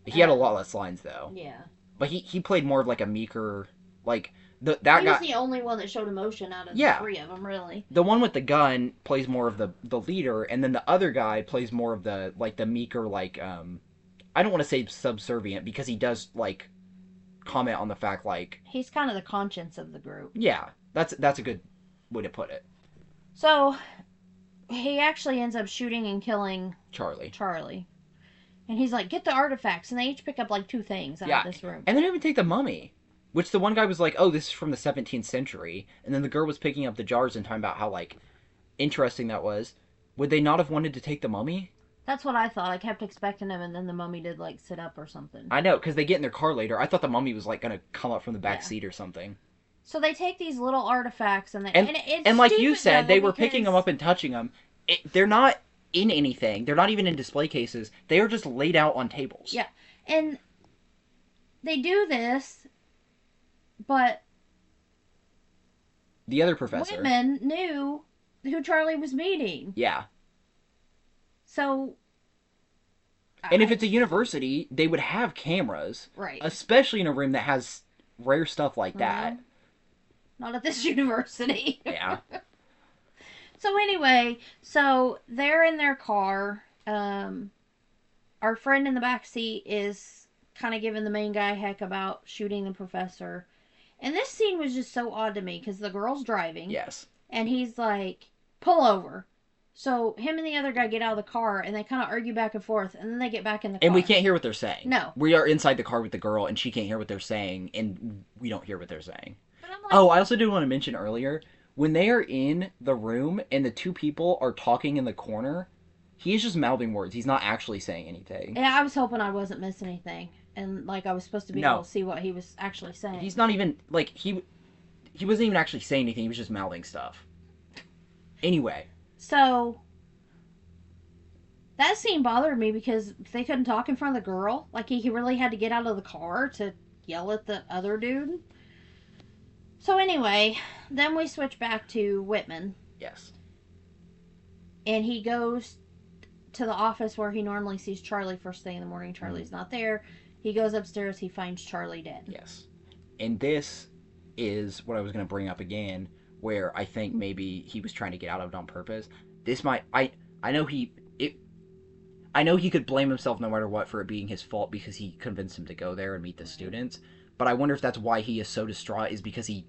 He had a lot less lines, though. Yeah. But he played more of like a meeker, like... He was the only one that showed emotion out of the three of them, really. The one with the gun plays more of the leader, and then the other guy plays more of the meeker, like, I don't want to say subservient, because he does, like, comment on the fact, like... He's kind of the conscience of the group. Yeah, that's a good way to put it. So, he actually ends up shooting and killing... Charlie. And he's like, get the artifacts, and they each pick up, like, 2 things out of this room. And they didn't even take the mummy. Which the one guy was like, oh, this is from the 17th century. And then the girl was picking up the jars and talking about how, like, interesting that was. Would they not have wanted to take the mummy? That's what I thought. I kept expecting him, and then the mummy did, like, sit up or something. I know, because they get in their car later. I thought the mummy was, like, going to come up from the back seat or something. So they take these little artifacts, and it's and like you said, they were picking them up and touching them. They're not in anything. They're not even in display cases. They are just laid out on tables. Yeah, and they do this... But the other professor, Whitman, knew who Charlie was meeting. Yeah. So... And if it's a university, they would have cameras. Right. Especially in a room that has rare stuff like that. Not at this university. Yeah. So anyway, they're in their car. Our friend in the back seat is kind of giving the main guy heck about shooting the professor. And this scene was just so odd to me because the girl's driving. Yes. And he's like, pull over. So him and the other guy get out of the car and they kind of argue back and forth and then they get back in the car. And we can't hear what they're saying. No. We are inside the car with the girl and she can't hear what they're saying and we don't hear what they're saying. But I'm like, I also did want to mention earlier, when they are in the room and the 2 people are talking in the corner, he's just mouthing words. He's not actually saying anything. Yeah, I was hoping I wasn't missing anything. And, like, I was supposed to be able to see what he was actually saying. He's not even, like, he wasn't even actually saying anything. He was just mouthing stuff. Anyway. So, that scene bothered me because they couldn't talk in front of the girl. Like, he really had to get out of the car to yell at the other dude. So, anyway, then we switch back to Whitman. Yes. And he goes to the office where he normally sees Charlie first thing in the morning. Charlie's not there. He goes upstairs, he finds Charlie dead. Yes. And this is what I was going to bring up again, where I think maybe he was trying to get out of it on purpose. This might... I know he could blame himself no matter what for it being his fault because he convinced him to go there and meet the students. But I wonder if that's why he is so distraught, is because he...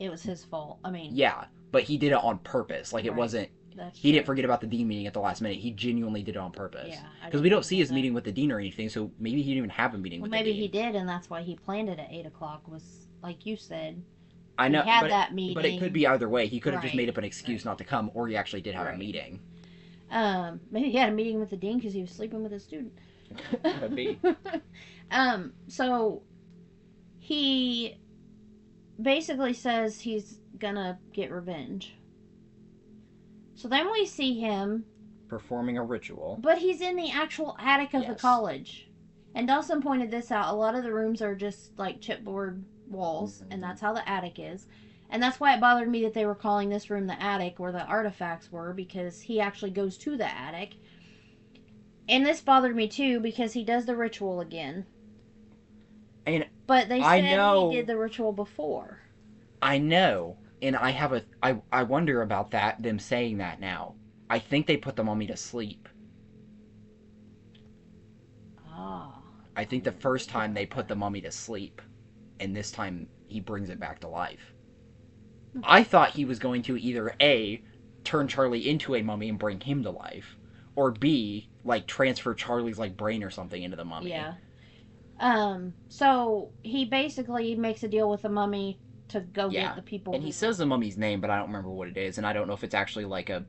It was his fault. I mean... Yeah, but he did it on purpose. Like, it wasn't... That's he true. Didn't forget about the dean meeting at the last minute. He genuinely did it on purpose. Yeah. Because we don't see his meeting with the dean or anything, so maybe he didn't even have a meeting with the dean. Maybe he did, and that's why he planned it at 8 o'clock, was, like you said. I know, he had that meeting. But it could be either way. He could have just made up an excuse not to come, or he actually did have a meeting. Maybe he had a meeting with the dean because he was sleeping with a student. Could be. So, he basically says he's gonna get revenge. So then we see him performing a ritual. But he's in the actual attic of the college. And Dawson pointed this out. A lot of the rooms are just like chipboard walls, and that's how the attic is. And that's why it bothered me that they were calling this room the attic where the artifacts were, because he actually goes to the attic. And this bothered me too because he does the ritual again. And but they I said know, he did the ritual before. I know. And I wonder about that, them saying that now. I think they put the mummy to sleep. Ah. I think the first time they put the mummy to sleep, and this time he brings it back to life. I thought he was going to either A, turn Charlie into a mummy and bring him to life, or B, like transfer Charlie's like brain or something into the mummy. Yeah. So he basically makes a deal with the mummy to go get the people. And he says the mummy's name, but I don't remember what it is, and I don't know if it's actually like a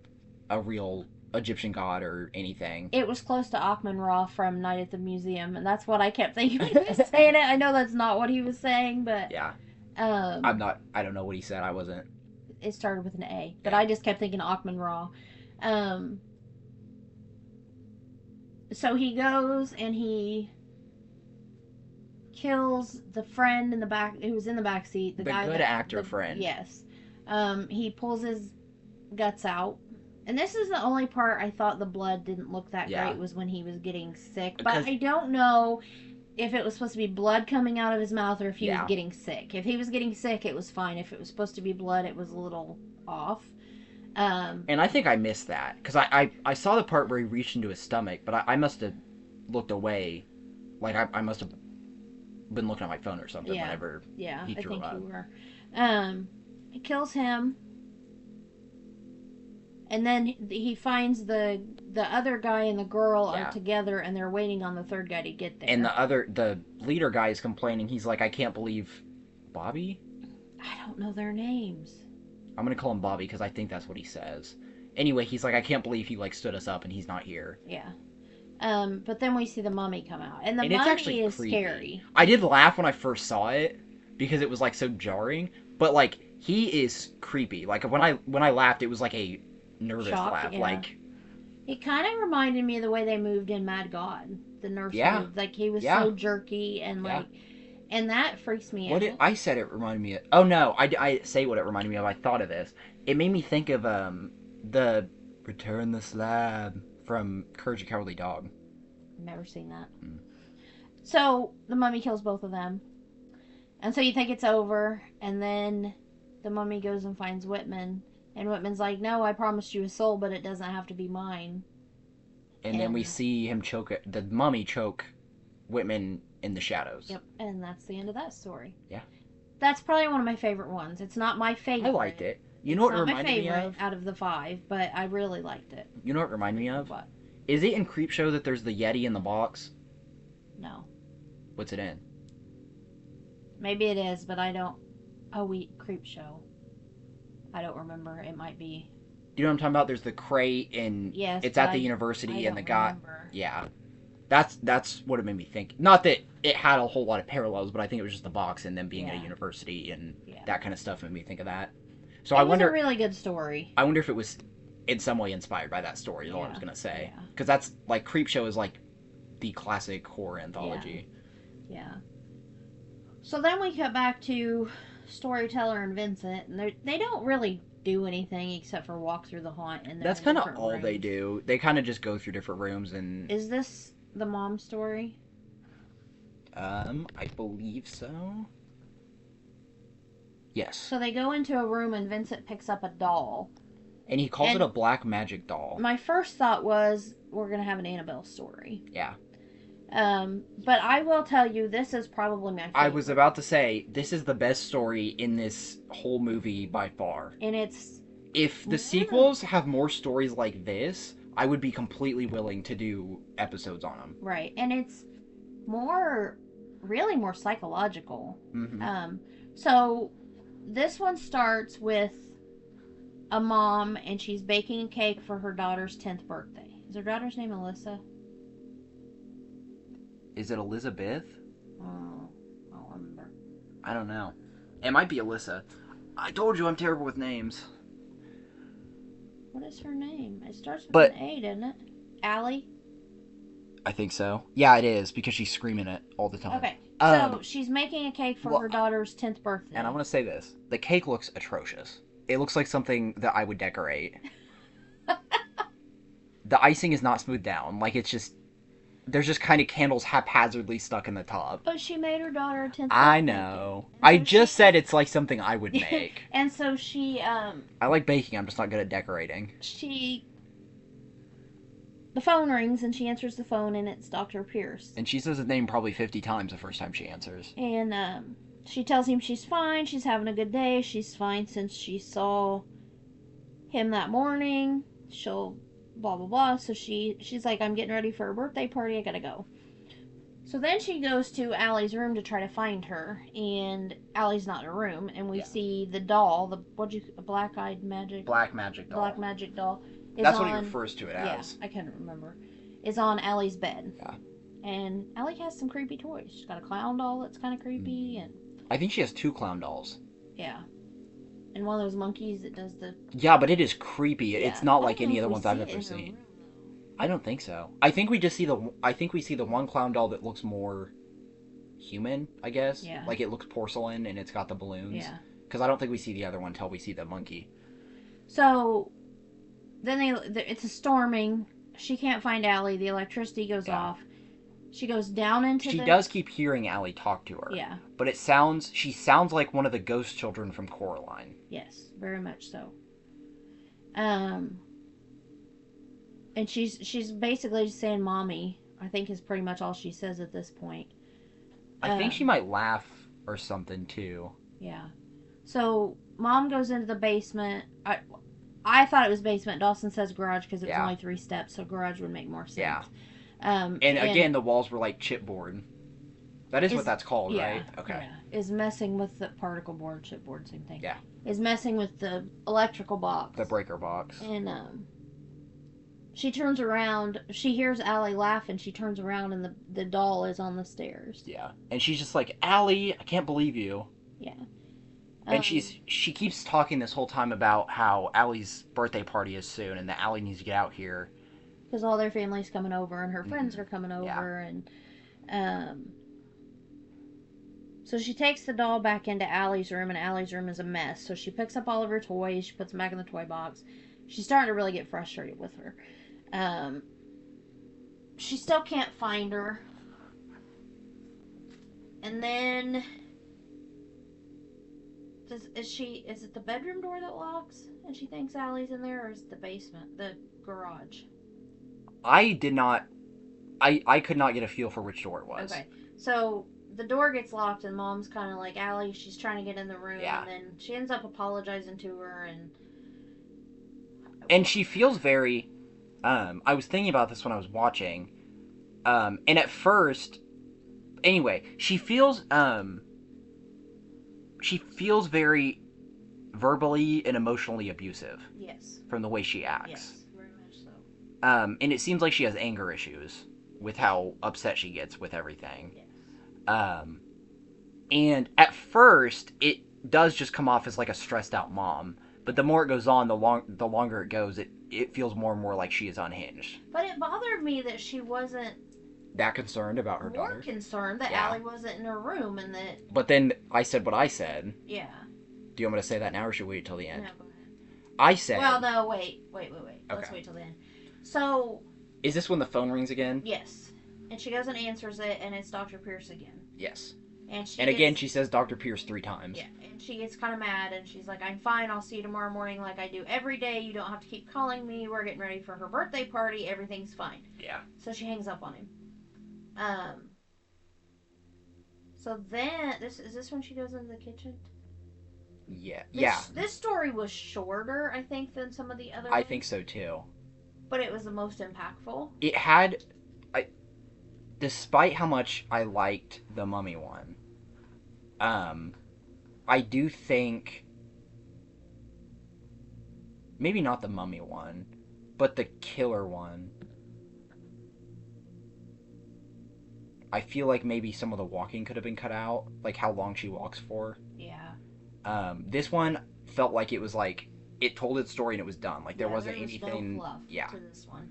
real Egyptian god or anything. It was close to Akhman-Ra from Night at the Museum, and that's what I kept thinking when he was saying it. I know that's not what he was saying, but yeah. I don't know what he said. I wasn't. It started with an A, but I just kept thinking Akhman-Ra. So he goes and he kills the friend in the back who was in the back seat. The guy, good actor friend. Yes. He pulls his guts out. And this is the only part I thought the blood didn't look that great was when he was getting sick. But I don't know if it was supposed to be blood coming out of his mouth or if he was getting sick. If he was getting sick, it was fine. If it was supposed to be blood, it was a little off. And I think I missed that. Because I saw the part where he reached into his stomach, but I must have looked away. Like, I must have been looking at my phone or something whenever he threw up. You were. He kills him. And then he finds the other guy and the girl are together, and they're waiting on the third guy to get there. And the leader guy is complaining. He's like, I can't believe Bobby? I don't know their names. I'm going to call him Bobby because I think that's what he says. Anyway, he's like, I can't believe he like stood us up and he's not here. Yeah. But then we see the mummy come out. And the mummy is creepy. Scary. I did laugh when I first saw it because it was like so jarring. But like, he is creepy. Like, when I laughed, it was like a nervous laugh. Yeah. Like, it kind of reminded me of the way they moved in Mad God. The nurse moved. Like, he was so jerky and like, and that freaks me out. I said it reminded me of, oh no, I say what it reminded me of. I thought of this. It made me think of the Return the Slab from Courage the Cowardly Dog. Never seen that. So the mummy kills both of them, and so you think it's over, and then the mummy goes and finds Whitman, and Whitman's like, "No, I promised you a soul, but it doesn't have to be mine." And then we see him the mummy choke Whitman in the shadows. Yep, and that's the end of that story. Yeah. That's probably one of my favorite ones. It's not my favorite. I liked it. You know what it reminded me of? It's not my favorite out of the 5, but I really liked it. You know what it reminded me of? What? Is it in Creepshow that there's the Yeti in the box? No. What's it in? Maybe it is, but I don't... Oh, Creepshow. I don't remember. It might be. Do you know what I'm talking about? There's the crate and it's at the university and the guy... Remember. Yeah. That's what it made me think. Not that it had a whole lot of parallels, but I think it was just the box and them being at a university and that kind of stuff made me think of that. So I wonder. It was a really good story. I wonder if it was in some way inspired by that story. Is all I was gonna say. Because that's like Creepshow is like the classic horror anthology. Yeah. So then we cut back to Storyteller and Vincent, and they don't really do anything except for walk through the haunt. And that's kind of all they do. They kind of just go through different rooms and. Is this the mom story? I believe so. Yes. So they go into a room and Vincent picks up a doll. And he calls it a black magic doll. My first thought was, we're going to have an Annabelle story. Yeah. But I will tell you, this is probably my favorite. I was about to say, this is the best story in this whole movie by far. And it's... If the sequels have more stories like this, I would be completely willing to do episodes on them. Right. And it's really more psychological. Mm-hmm. So this one starts with a mom, and she's baking a cake for her daughter's 10th birthday. Is her daughter's name Alyssa? Is it Elizabeth? Oh, I don't remember. I don't know. It might be Alyssa. I told you I'm terrible with names. What is her name? It starts with an A, doesn't it? Allie? I think so. Yeah, it is, because she's screaming it all the time. Okay. So she's making a cake for her daughter's 10th birthday. And I want to say this. The cake looks atrocious. It looks like something that I would decorate. The icing is not smoothed down. Like, it's just there's just kind of candles haphazardly stuck in the top. But she made her daughter a 10th. I know. I just said it's like something I would make. And so she, I like baking, I'm just not good at decorating. The phone rings and she answers the phone and it's Dr. Pierce. And she says his name probably 50 times the first time she answers. And, she tells him she's fine, she's having a good day, she's fine since she saw him that morning. She'll blah blah blah. So she's like, I'm getting ready for her birthday party, I gotta go. So then she goes to Allie's room to try to find her, and Allie's not in her room, and we see the doll, black magic doll. That's what he refers to it as. Yeah, I couldn't remember. Is on Allie's bed. Yeah. And Allie has some creepy toys. She's got a clown doll that's kind of creepy, and I think she has 2 clown dolls. Yeah. And one of those monkeys that does the... Yeah, but it is creepy. Yeah. It's not like any of the ones I've ever seen. I don't think so. I think we see the one clown doll that looks more human, I guess. Yeah. Like it looks porcelain and it's got the balloons. Yeah. Because I don't think we see the other one until we see the monkey. So then it's a storming. She can't find Allie. The electricity goes off. She goes down into She does keep hearing Allie talk to her. Yeah. But she sounds like one of the ghost children from Coraline. Yes, very much so. And she's basically just saying "mommy," I think is pretty much all she says at this point. I think she might laugh or something too. Yeah. So Mom goes into the basement. I thought it was basement. Dawson says garage because it was only 3 steps, so garage would make more sense. Yeah. And again, the walls were like chipboard. That is what that's called, right? Okay. Yeah. Is messing with the particle board, chipboard, same thing. Yeah. Is messing with the electrical box. The breaker box. And she turns around. She hears Allie laugh, and she turns around, and the doll is on the stairs. Yeah. And she's just like, Allie, I can't believe you. Yeah. And she keeps talking this whole time about how Allie's birthday party is soon, and that Allie needs to get out here. Because all their family's coming over, and her friends are coming over, and so she takes the doll back into Allie's room, and Allie's room is a mess. So she picks up all of her toys, she puts them back in the toy box. She's starting to really get frustrated with her. She still can't find her. And then is it the bedroom door that locks and she thinks Allie's in there, or is it the basement, the garage? I could not get a feel for which door it was. Okay. So the door gets locked and Mom's kind of like, Allie, she's trying to get in the room. Yeah. And then she ends up apologizing to her and she feels very, I was thinking about this when I was watching, and at first, anyway, she feels very verbally and emotionally abusive. Yes. From the way she acts. Yes, very much so. And it seems like she has anger issues with how upset she gets with everything. Yes. And at first, it does just come off as like a stressed out mom. But the more it goes on, the longer it goes, it feels more and more like she is unhinged. But it bothered me that she wasn't that concerned about her daughter. More concerned that Allie wasn't in her room and that... But then I said what I said. Yeah. Do you want me to say that now or should we wait till the end? No, go ahead. I said... Well, no, wait. Okay. Let's wait till the end. So... Is this when the phone rings again? Yes. And she goes and answers it, and it's Dr. Pierce again. Yes. And again, she says Dr. Pierce 3 times. Yeah, and she gets kind of mad, and she's like, I'm fine, I'll see you tomorrow morning like I do every day. You don't have to keep calling me. We're getting ready for her birthday party. Everything's fine. Yeah. So she hangs up on him. So then, is this when she goes into the kitchen? Yeah. This story was shorter, I think, than some of the other I ones, think so, too. but it was the most impactful. It had... Despite how much I liked the Mummy one, I do think... Maybe not the Mummy one, but the Killer one. I feel like maybe some of the walking could have been cut out, like how long she walks for. Yeah. This one felt like it was like it told its story and it was done. Like there wasn't there was anything. No fluff to this one.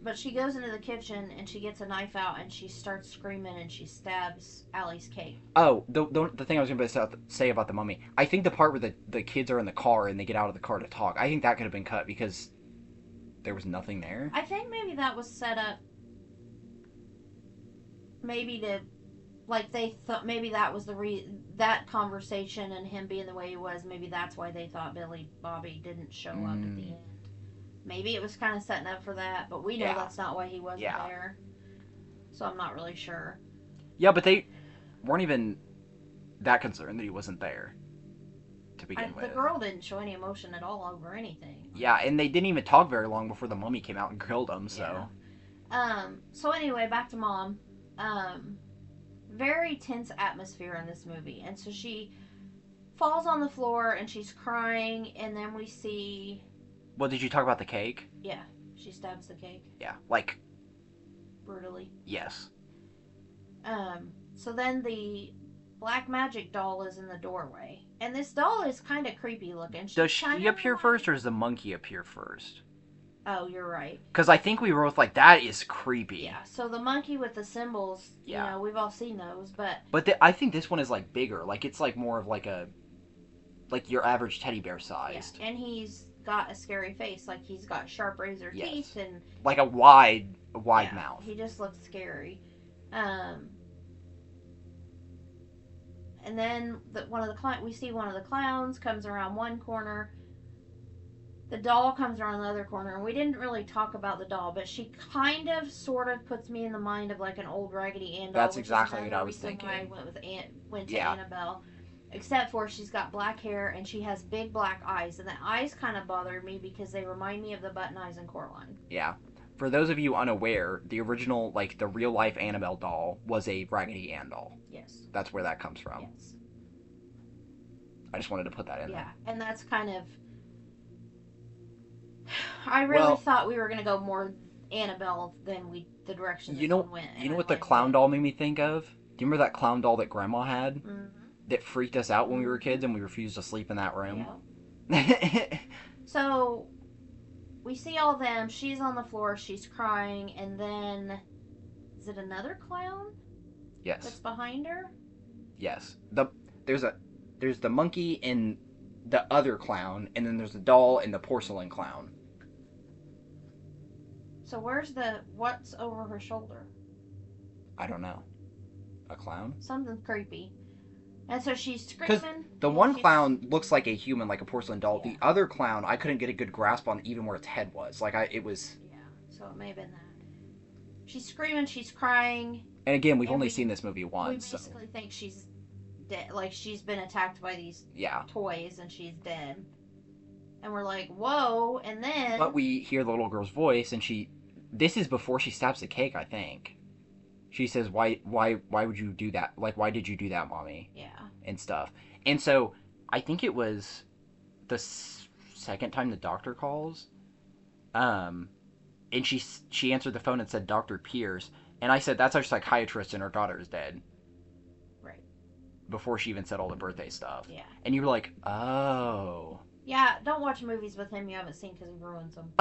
But she goes into the kitchen and she gets a knife out and she starts screaming and she stabs Allie's cake. Oh, the thing I was going to say about the Mummy, I think the part where the kids are in the car and they get out of the car to talk, I think that could have been cut because there was nothing there. I think maybe that was set up maybe to, like, they thought maybe that was that conversation and him being the way he was, maybe that's why they thought Billy Bobby didn't show up at the end. Maybe it was kind of setting up for that, but we know that's not why he wasn't there. So I'm not really sure. Yeah, but they weren't even that concerned that he wasn't there to begin with. The girl didn't show any emotion at all over anything. Yeah, and they didn't even talk very long before the mummy came out and killed him, so. Yeah. So anyway, back to Mom. Very tense atmosphere in this movie. And so she falls on the floor and she's crying, and then we see... Well, did you talk about the cake? Yeah, she stabs the cake. Yeah, like... brutally. Yes. So then the black magic doll is in the doorway. And this doll is kind of creepy looking. Does she appear first, or does the monkey appear first? Oh, you're right. Because I think we were both like, that is creepy. Yeah, so the monkey with the symbols, you know, we've all seen those, but... But I think this one is, like, bigger. Like, it's, like, more of, like, a... Like, your average teddy bear sized. Yeah, and he's got a scary face. Like, he's got sharp razor teeth and... Like a wide mouth. He just looks scary. And then we see one of the clowns comes around one corner. The doll comes around the other corner, and we didn't really talk about the doll, but she kind of, sort of puts me in the mind of like an old Raggedy Ann doll. That's exactly what I was thinking. I went to Annabelle, except for she's got black hair and she has big black eyes, and the eyes kind of bothered me because they remind me of the button eyes in Coraline. Yeah. For those of you unaware, the original, like, the real-life Annabelle doll was a Raggedy Ann doll. Yes. That's where that comes from. Yes. I just wanted to put that in there. Yeah, and that's kind of... I really thought we were going to go more Annabelle than the direction this one went. You know what the clown doll made me think of? Do you remember that clown doll that Grandma had? Mm-hmm. That freaked us out when we were kids and we refused to sleep in that room? Yeah. So... we see all of them. She's on the floor. She's crying. And then... is it another clown? Yes. That's behind her? Yes. There's the monkey and the other clown. And then there's the doll and the porcelain clown. So what's over her shoulder? I don't know. A clown? Something creepy. And so she's screaming. Because the one clown looks like a human, like a porcelain doll. Yeah. The other clown, I couldn't get a good grasp on even where its head was. It was... yeah, so it may have been that. She's screaming, she's crying. And again, we've only seen this movie once. We basically think she's dead. Like, she's been attacked by these toys and she's dead. And we're like, whoa, and then... But we hear the little girl's voice, and this is before she stabs the cake, I think. She says, why would you do that? Like, why did you do that, Mommy? Yeah. And stuff. And so, I think it was the second time the doctor calls. And she answered the phone and said, Dr. Pierce. And I said, that's our psychiatrist and her daughter is dead. Right. Before she even said all the birthday stuff. Yeah. And you were like, oh... yeah, don't watch movies with him you haven't seen because he ruins them.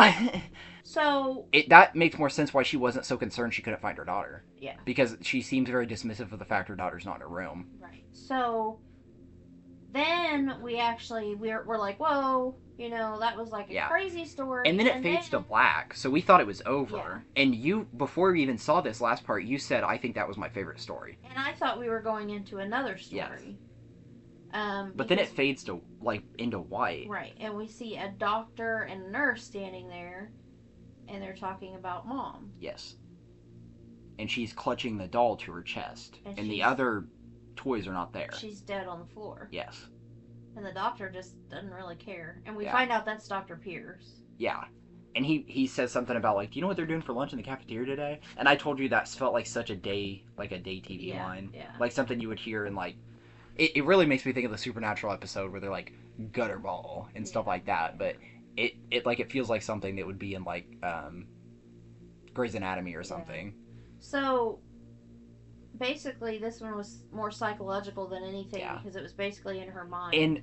So... that makes more sense why she wasn't so concerned she couldn't find her daughter. Yeah. Because she seems very dismissive of the fact her daughter's not in her room. Right. So, then we're like, whoa, that was like a crazy story. And then it fades to black, so we thought it was over. Yeah. And you, before we even saw this last part, you said, I think that was my favorite story. And I thought we were going into another story. Yes. But then it fades to into white. Right, and we see a doctor and a nurse standing there, and they're talking about Mom. Yes. And she's clutching the doll to her chest, and the other toys are not there. She's dead on the floor. Yes. And the doctor just doesn't really care. And we find out that's Dr. Pierce. Yeah. And he says something about, do you know what they're doing for lunch in the cafeteria today? And I told you that felt like such a day TV line. Yeah. Like something you would hear in, It really makes me think of the Supernatural episode where they're like Gutterball and stuff like that, but it feels like something that would be in Grey's Anatomy or something. Yeah. So basically this one was more psychological than anything because it was basically in her mind. And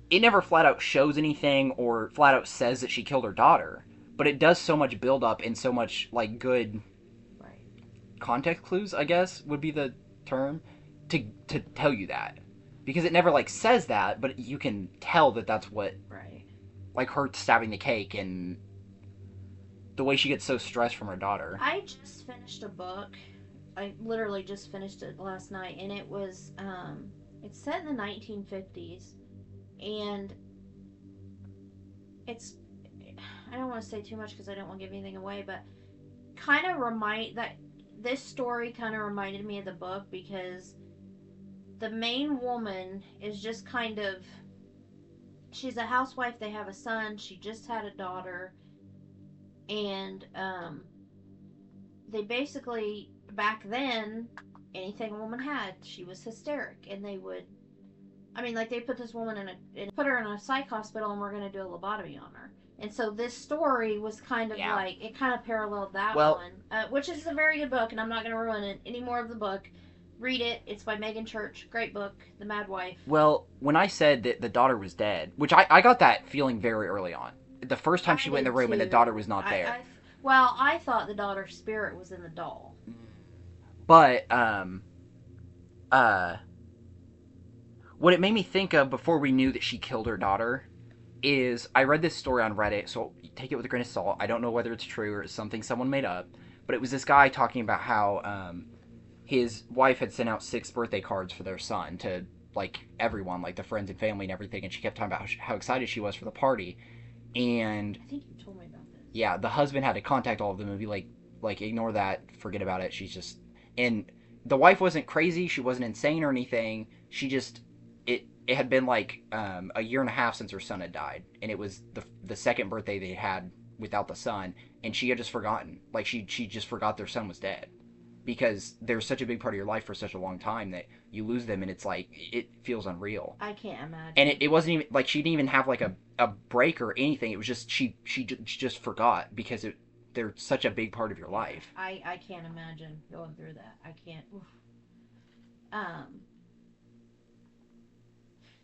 it never flat out shows anything or flat out says that she killed her daughter, but it does so much build up and so much good context clues, I guess would be the term. To tell you that, because it never says that, but you can tell that that's what her stabbing the cake and the way she gets so stressed from her daughter. I just finished a book I literally just finished it last night, and it was it's set in the 1950s, and it's I don't want to say too much because I don't want to give anything away, but kind of this story kind of reminded me of the book because the main woman is just kind of she's a housewife. They have a son. She just had a daughter, and they basically back then anything a woman had, she was hysteric, and they would. I mean, like they put this woman put her in a psych hospital, and we're going to do a lobotomy on her. And so this story was kind of like it kind of paralleled that one, which is a very good book, and I'm not going to ruin it any more of the book. Read it. It's by Megan Church. Great book, The Mad Wife. Well, when I said that the daughter was dead, which I got that feeling very early on. The first time she went in the room too. And the daughter was not there. I thought the daughter's spirit was in the doll. But, what it made me think of before we knew that she killed her daughter is I read this story on Reddit, so take it with a grain of salt. I don't know whether it's true or it's something someone made up, but it was this guy talking about how his wife had sent out 6 birthday cards for their son to, like, everyone, like the friends and family and everything, and she kept talking about how excited she was for the party. And I think you told me about this. Yeah, the husband had to contact all of them and be like ignore that, forget about it. She's just, and the wife wasn't crazy, she wasn't insane or anything. She just it had been like a year and a half since her son had died, and it was the second birthday they had without the son, and she had just forgotten. Like she just forgot their son was dead. Because they're such a big part of your life for such a long time that you lose them, and it's like it feels unreal. I can't imagine. And it wasn't even like she didn't even have like a break or anything. It was just she just forgot because they're such a big part of your life. I can't imagine going through that. I can't. Oof.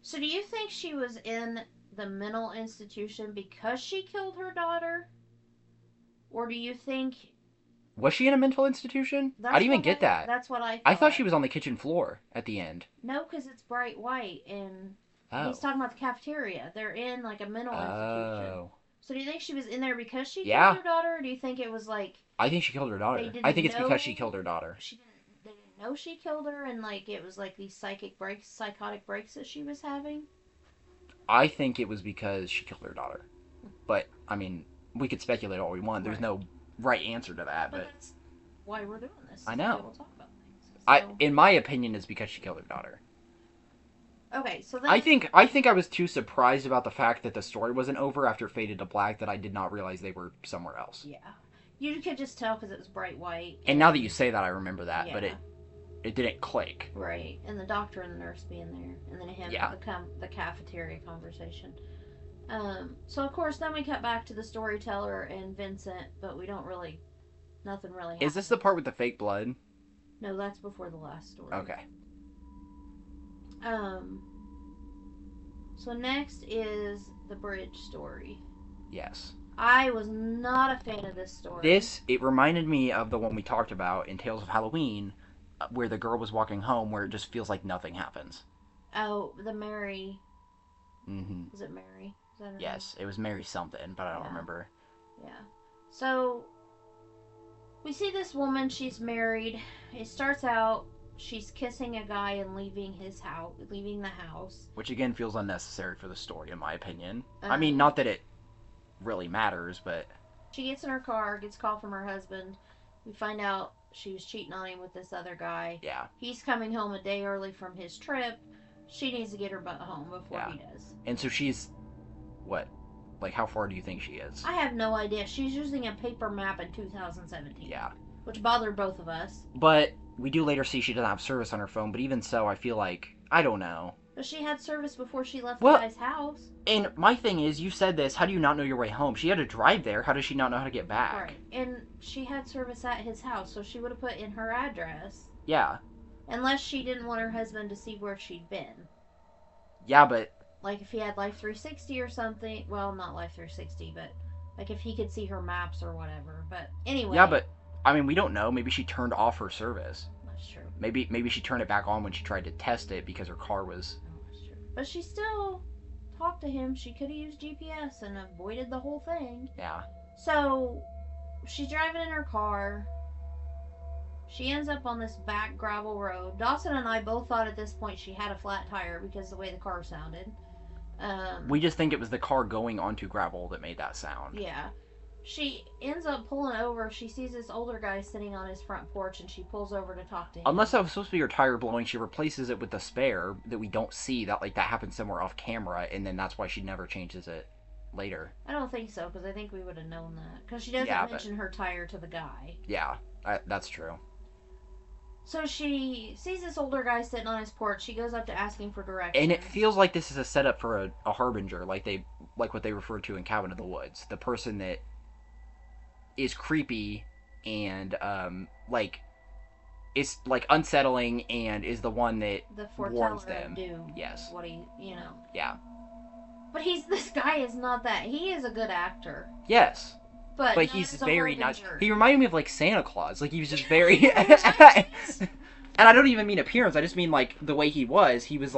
So do you think she was in the mental institution because she killed her daughter, or do you think? Was she in a mental institution? I didn't even get that. That's what I thought. I thought she was on the kitchen floor at the end. No, because it's bright white, and he's talking about the cafeteria. They're in, like, a mental institution. So do you think she was in there because she killed her daughter, or do you think it was, like... I think she killed her daughter. I think it's because she killed her daughter. They didn't know she killed her, and, like, it was, like, these psychotic breaks that she was having? I think it was because she killed her daughter. But, I mean, we could speculate all we want. There's no right answer to that, but that's why we're doing this. I know. We'll talk about things. In my opinion, it's because she killed her daughter. Okay, so then I think I was too surprised about the fact that the story wasn't over after it faded to black that I did not realize they were somewhere else. Yeah, you could just tell because it was bright white. And now that you say that, I remember that, but it didn't click. Right, and the doctor and the nurse being there, and then him the cafeteria conversation. So of course then we cut back to the storyteller and Vincent, but we don't really, nothing really happens. Is this the part with the fake blood? No, that's before the last story. Okay. So next is the bridge story. Yes. I was not a fan of this story. It reminded me of the one we talked about in Tales of Halloween, where the girl was walking home, where it just feels like nothing happens. Oh, the Mary. Mm-hmm. Was it Mary? Yes, it was Mary something, but I don't remember. Yeah. So, we see this woman, she's married. It starts out, she's kissing a guy and leaving the house. Which again feels unnecessary for the story, in my opinion. I mean, not that it really matters, but... She gets in her car, gets a call from her husband. We find out she was cheating on him with this other guy. Yeah. He's coming home a day early from his trip. She needs to get her butt home before he does. And so she's... What? Like, how far do you think she is? I have no idea. She's using a paper map in 2017. Yeah. Which bothered both of us. But we do later see she doesn't have service on her phone, but even so, I feel like... I don't know. But she had service before she left the guy's house. And my thing is, you said this, how do you not know your way home? She had to drive there. How does she not know how to get back? Right. And she had service at his house, so she would have put in her address. Yeah. Unless she didn't want her husband to see where she'd been. Yeah, but... Like, if he had Life 360 or something. Well, not Life 360, but... Like, if he could see her maps or whatever. But, anyway. Yeah, but... I mean, we don't know. Maybe she turned off her service. That's true. Maybe she turned it back on when she tried to test it because her car was... Oh, that's true. But she still talked to him. She could have used GPS and avoided the whole thing. Yeah. So, she's driving in her car. She ends up on this back gravel road. Dawson and I both thought at this point she had a flat tire because of the way the car sounded. We just think it was the car going onto gravel that made that sound. Yeah. She ends up pulling over. She sees this older guy sitting on his front porch, and she pulls over to talk to him. Unless that was supposed to be her tire blowing, she replaces it with the spare that we don't see. That happens somewhere off camera, and then that's why she never changes it later. I don't think so, because I think we would have known that. Because she doesn't mention her tire to the guy. Yeah, that's true. So she sees this older guy sitting on his porch. She goes up to ask him for directions. And it feels like this is a setup for a harbinger, like what they refer to in Cabin in the Woods. The person that is creepy and is unsettling and is the one that warns them. Doom, yes. What Yeah. But this guy is not that. He is a good actor. Yes. But he's very nice. He reminded me of Santa Claus. He was just very and I don't even mean appearance, I just mean the way he was. He was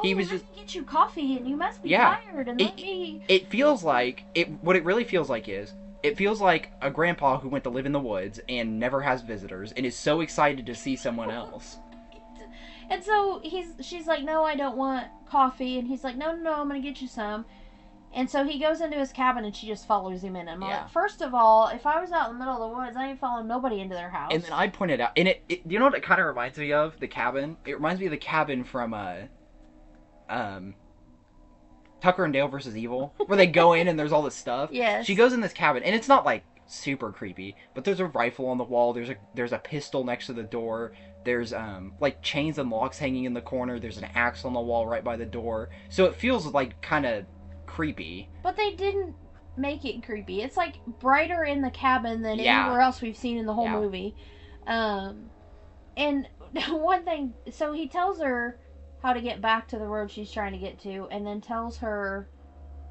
he was just get you coffee and you must be tired and it feels like what it really feels like is it feels like a grandpa who went to live in the woods and never has visitors and is so excited to see someone else. And so she's like, no, I don't want coffee. And he's like, no, I'm going to get you some. And so he goes into his cabin and she just follows him in. And I'm like, first of all, if I was out in the middle of the woods, I ain't following nobody into their house. And then I pointed out, and it you know what it kind of reminds me of? The cabin? It reminds me of the cabin from, Tucker and Dale versus Evil, where they go in and there's all this stuff. Yes. She goes in this cabin, and it's not super creepy, but there's a rifle on the wall. There's a pistol next to the door. There's chains and locks hanging in the corner. There's an axe on the wall right by the door. So it feels kind of creepy. But they didn't make it creepy. It's brighter in the cabin than anywhere else we've seen in the whole movie. And one thing, so he tells her how to get back to the road she's trying to get to, and then tells her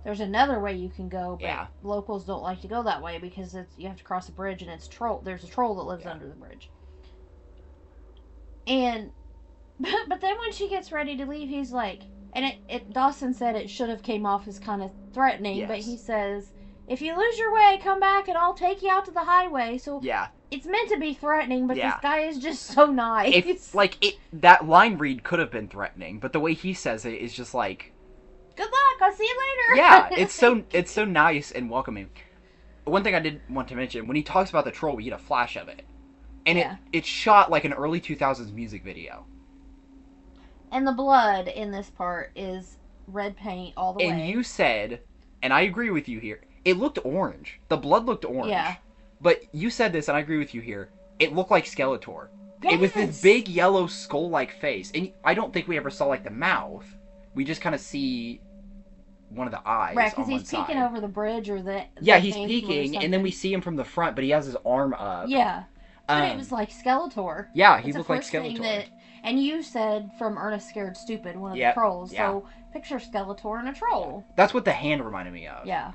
there's another way you can go, but locals don't like to go that way because you have to cross a bridge and there's a troll that lives under the bridge. And but then when she gets ready to leave, he's like, and Dawson said it should have came off as kind of threatening, but he says, if you lose your way, come back and I'll take you out to the highway. So it's meant to be threatening, but this guy is just so nice. It's that line read could have been threatening, but the way he says it is just good luck, I'll see you later. Yeah, it's so nice and welcoming. One thing I did want to mention, when he talks about the troll, we get a flash of it. And it's shot like an early 2000s music video. And the blood in this part is red paint all the way. And you said, and I agree with you here, it looked orange. The blood looked orange. Yeah. But you said this, and I agree with you here, it looked like Skeletor. Yes. It was this big yellow skull-like face. And I don't think we ever saw the mouth. We just kind of see one of the eyes. Right, because he's peeking over the bridge or the he's peeking, and then we see him from the front, but he has his arm up. Yeah. But it was like Skeletor. Yeah, he looked like Skeletor. And you said from Ernest Scared Stupid, one of the trolls. Yeah. So picture Skeletor and a troll. That's what the hand reminded me of. Yeah.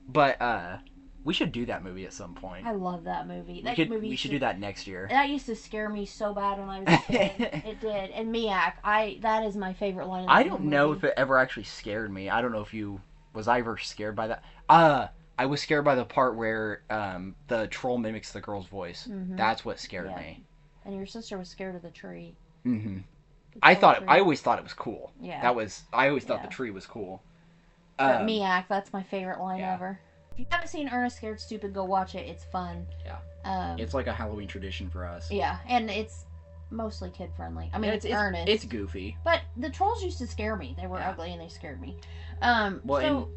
But we should do that movie at some point. I love that movie. We should do that next year. That used to scare me so bad when I was a kid. It did. And Miak, that is my favorite line. I don't know if it ever actually scared me. I don't know if was I ever scared by that? I was scared by the part where the troll mimics the girl's voice. Mm-hmm. That's what scared me. And your sister was scared of the tree. Mm-hmm. I always thought it was cool. Yeah. I always thought the tree was cool. But Miak, that's my favorite line ever. If you haven't seen Ernest Scared Stupid, go watch it. It's fun. Yeah. It's like a Halloween tradition for us. Yeah, and it's mostly kid friendly. I mean, it's Ernest. It's goofy. But the trolls used to scare me. They were ugly and they scared me. And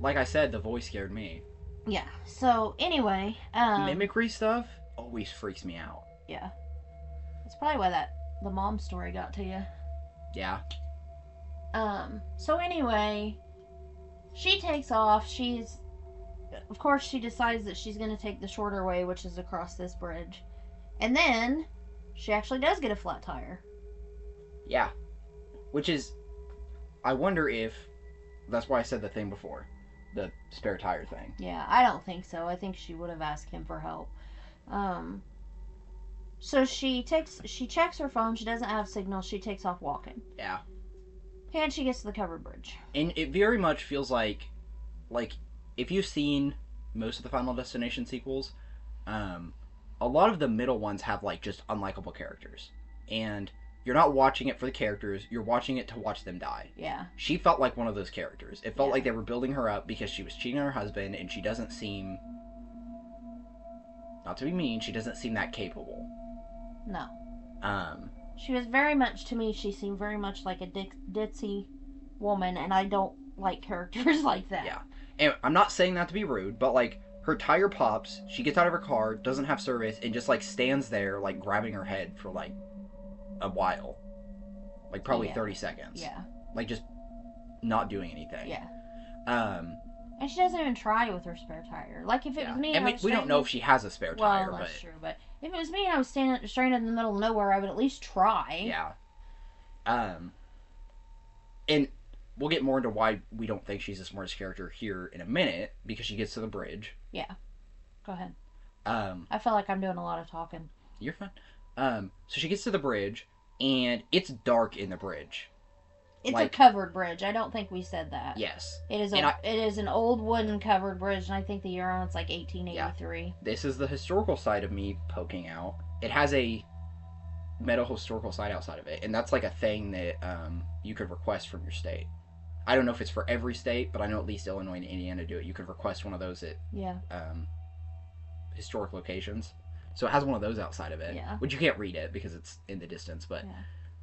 like I said, the voice scared me. Yeah. So anyway, mimicry stuff always freaks me out. Yeah. It's probably why the mom story got to you. Yeah. So anyway, she takes off. Of course, she decides that she's going to take the shorter way, which is across this bridge. And then she actually does get a flat tire. Yeah. Which is, I wonder if that's why I said the thing before. The spare tire thing. Yeah, I don't think so. I think she would have asked him for help. So she checks her phone. She doesn't have signal. She takes off walking. Yeah. And she gets to the covered bridge. And it very much feels like if you've seen most of the Final Destination sequels, a lot of the middle ones have like just unlikable characters, and you're not watching it for the characters, you're watching it to watch them die. Yeah. She felt like one of those characters. It felt like they were building her up because she was cheating on her husband, and she doesn't seem, not to be mean, she doesn't seem that capable. No. She was very much, to me, she seemed very much like a ditzy woman, and I don't like characters like that. Yeah. And I'm not saying that to be rude, but like, her tire pops, she gets out of her car, doesn't have service, and just like stands there like grabbing her head for like a while. Like probably 30 seconds. Yeah. Like just not doing anything. Yeah. And she doesn't even try with her spare tire. Like if it was me, and we don't know if she has a spare tire. Well, that's true. But if it was me and I was standing straight in the middle of nowhere, I would at least try. Yeah. And we'll get more into why we don't think she's the smartest character here in a minute, because she gets to the bridge. Yeah. Go ahead. I feel like I'm doing a lot of talking. You're fine. So she gets to the bridge, and it's dark in the bridge. It's like, a covered bridge. I don't think we said that. Yes. It is it is an old wooden covered bridge, and I think the year on it's like 1883. Yeah. This is the historical side of me poking out. It has a meta historical side outside of it, and that's like a thing that you could request from your state. I don't know if it's for every state, but I know at least Illinois and Indiana do it. You could request one of those at historic locations. So it has one of those outside of it, which you can't read it because it's in the distance. But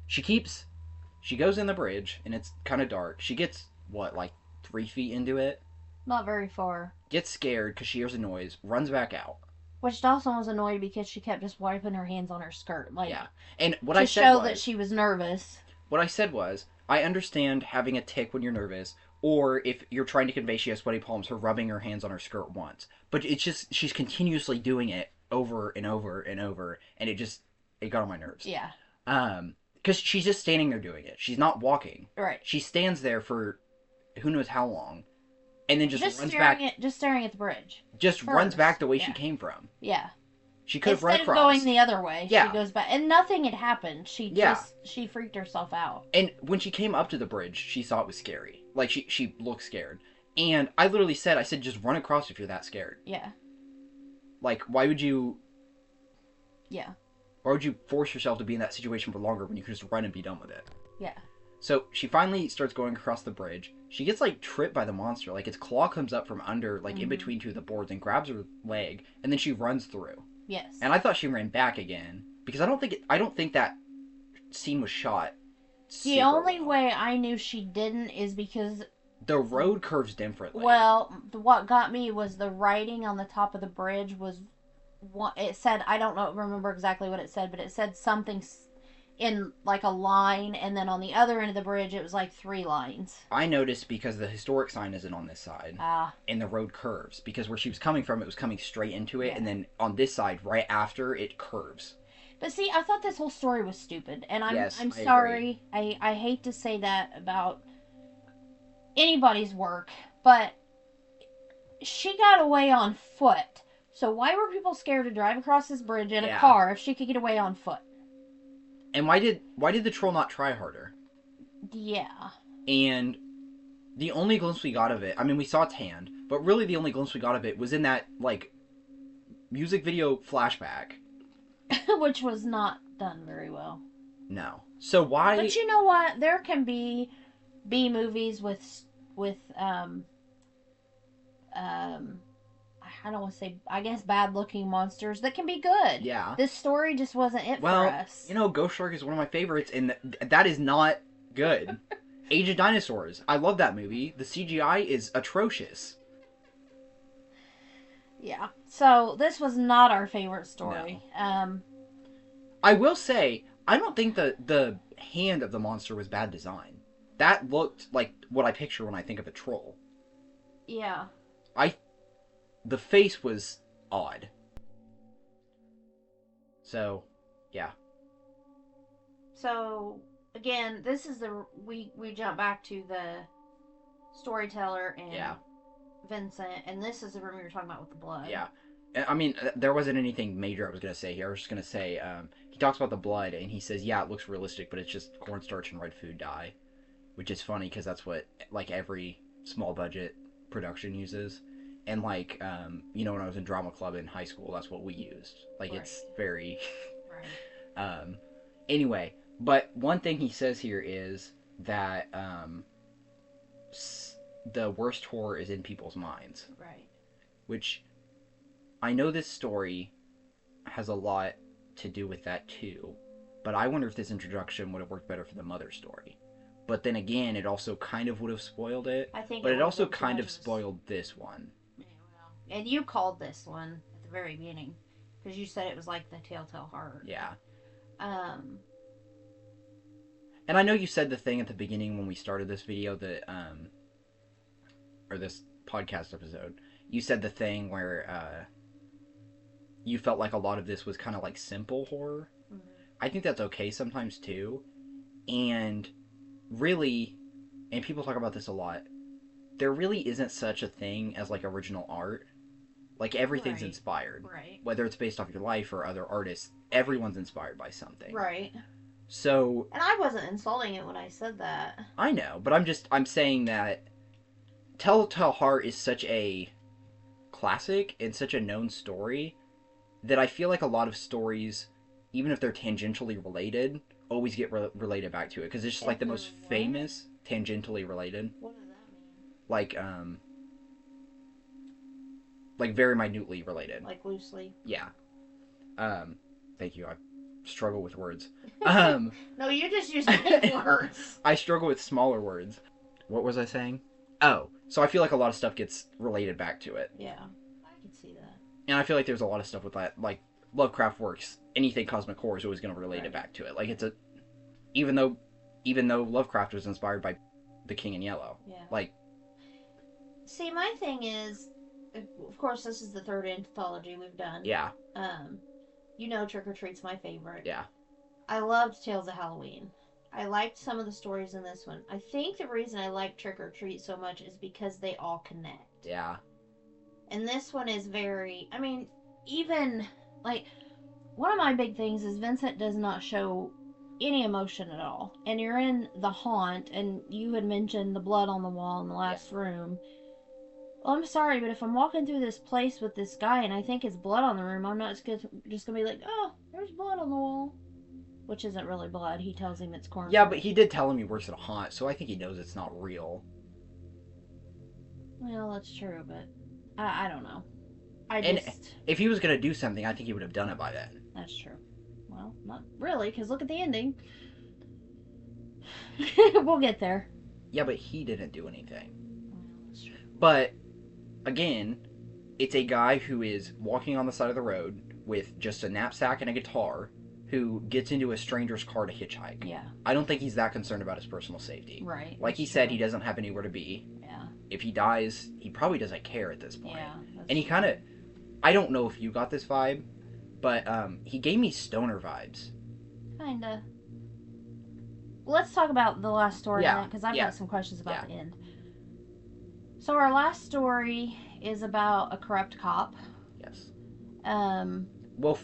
she goes in the bridge, and it's kind of dark. She gets, like 3 feet into it? Not very far. Gets scared because she hears a noise, runs back out. Which Dawson was annoyed because she kept just wiping her hands on her skirt. Like, and what I said to show that she was nervous. What I said was, I understand having a tick when you're nervous, or if you're trying to convey she has sweaty palms, her rubbing her hands on her skirt once. But it's just, she's continuously doing it over and over and over, and it got on my nerves. Yeah. Because she's just standing there doing it. She's not walking. Right. She stands there for who knows how long, and then just runs back. Just staring at the bridge. Just runs back the way she came from. Yeah. She could have run across. Instead of going the other way, she goes back. And nothing had happened. She freaked herself out. And when she came up to the bridge, she saw it was scary. Like, she looked scared. And I literally said, just run across if you're that scared. Yeah. Like, why would you... Yeah. Why would you force yourself to be in that situation for longer when you could just run and be done with it? Yeah. So, she finally starts going across the bridge. She gets, tripped by the monster. Like, its claw comes up from under, in between two of the boards and grabs her leg. And then she runs through. Yes. And I thought she ran back again. Because I don't think that scene was shot. The only way I knew she didn't is because... The road curves differently. Well, what got me was the writing on the top of the bridge was... It said, I don't remember exactly what it said, but it said something in a line, and then on the other end of the bridge it was 3 lines. I noticed because the historic sign isn't on this side, and the road curves, because where she was coming from, it was coming straight into it, and then on this side, right after, it curves. But see, I thought this whole story was stupid, and I'm I sorry. I hate to say that about anybody's work, but she got away on foot. So why were people scared to drive across this bridge in a car if she could get away on foot? And why did the troll not try harder? Yeah. And the only glimpse we got of it, I mean, we saw its hand, but really the only glimpse we got of it was in that, music video flashback. Which was not done very well. No. So why... But you know what? There can be B-movies with I don't want to say, I guess, bad-looking monsters that can be good. Yeah. This story just wasn't it for us. Ghost Shark is one of my favorites, and that is not good. Age of Dinosaurs. I love that movie. The CGI is atrocious. Yeah. So, this was not our favorite story. No. I will say, I don't think the hand of the monster was bad design. That looked like what I picture when I think of a troll. Yeah. The face was odd. So, yeah. So, again, this is we jump back to the storyteller and Vincent, and this is the room we were talking about with the blood. Yeah. I mean, there wasn't anything major I was going to say here. I was just going to say, he talks about the blood, and he says, yeah, it looks realistic, but it's just cornstarch and red food dye. Which is funny, because that's what, every small budget production uses. And like, when I was in drama club in high school, that's what we used. Like, right. It's very... right. Anyway, but one thing he says here is that the worst horror is in people's minds. Right. Which, I know this story has a lot to do with that too, but I wonder if this introduction would have worked better for the mother story. But then again, it also kind of would have spoiled it. I think but it also kind of spoiled this one. Yeah, well. And you called this one at the very beginning, because you said it was like the Telltale Heart. Yeah. And I know you said the thing at the beginning when we started this video that, or this podcast episode, you said the thing where, you felt like a lot of this was kind of like simple horror. Mm-hmm. I think that's okay sometimes too. And really, and people talk about this a lot, there really isn't such a thing as like original art. Like everything's right. Inspired. Right. Whether it's based off your life or other artists, everyone's inspired by something. Right. So... And I wasn't insulting it when I said that. I know, but I'm saying that Telltale Heart is such a classic and such a known story that I feel like a lot of stories, even if they're tangentially related, always get related back to it. Because it's just like the most famous tangentially related. What does that Like mean? very minutely related. Like loosely? Yeah. Thank you. I struggle with words. No, you just use big words. I struggle with smaller words. What was I saying? Oh, so I feel like a lot of stuff gets related back to it. Yeah, I can see that. And I feel like there's a lot of stuff with that. Like, Lovecraft works. Anything cosmic horror is always going to relate it back to it. Like, it's a... Even though Lovecraft was inspired by The King in Yellow. Yeah. Like... See, my thing is... Of course, this is the third anthology we've done. Yeah. Trick or Treat's my favorite. Yeah. I loved Tales of Halloween. I liked some of the stories in this one. I think the reason I like Trick or Treat so much is because they all connect. Yeah. And this one is very... I mean, even... Like, one of my big things is Vincent does not show any emotion at all. And you're in the haunt, and you had mentioned the blood on the wall in the last room. Well, I'm sorry, but if I'm walking through this place with this guy and I think it's blood on the room, I'm not just going to be like, oh, there's blood on the wall. Which isn't really blood. He tells him it's corn. Yeah, but he did tell him he works at a haunt, so I think he knows it's not real. Well, that's true, but I don't know. If he was going to do something, I think he would have done it by then. That's true. Well, not really, because look at the ending. We'll get there. Yeah, but he didn't do anything. Well, that's true. But, again, it's a guy who is walking on the side of the road with just a knapsack and a guitar who gets into a stranger's car to hitchhike. Yeah. I don't think he's that concerned about his personal safety. Right. Like he said, he doesn't have anywhere to be. Yeah. If he dies, he probably doesn't care at this point. Yeah. And he kind of... I don't know if you got this vibe, but he gave me stoner vibes. Kinda. Let's talk about the last story then, because I've got some questions about the end. So our last story is about a corrupt cop. Yes. Well,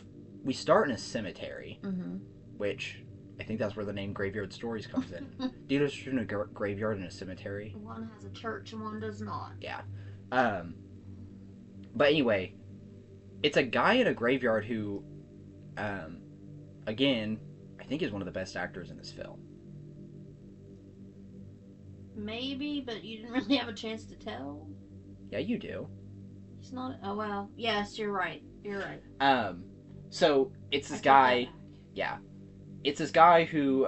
we start in a cemetery, mm-hmm. which I think that's where the name Graveyard Stories comes in. Do you know there's a graveyard and a cemetery? One has a church and one does not. Yeah. But anyway, it's a guy in a graveyard who, again, I think is one of the best actors in this film. Maybe, but you didn't really have a chance to tell. Yeah, you do. He's not... Oh, well. Yes, you're right. You're right. So, it's this guy... Yeah. It's this guy who,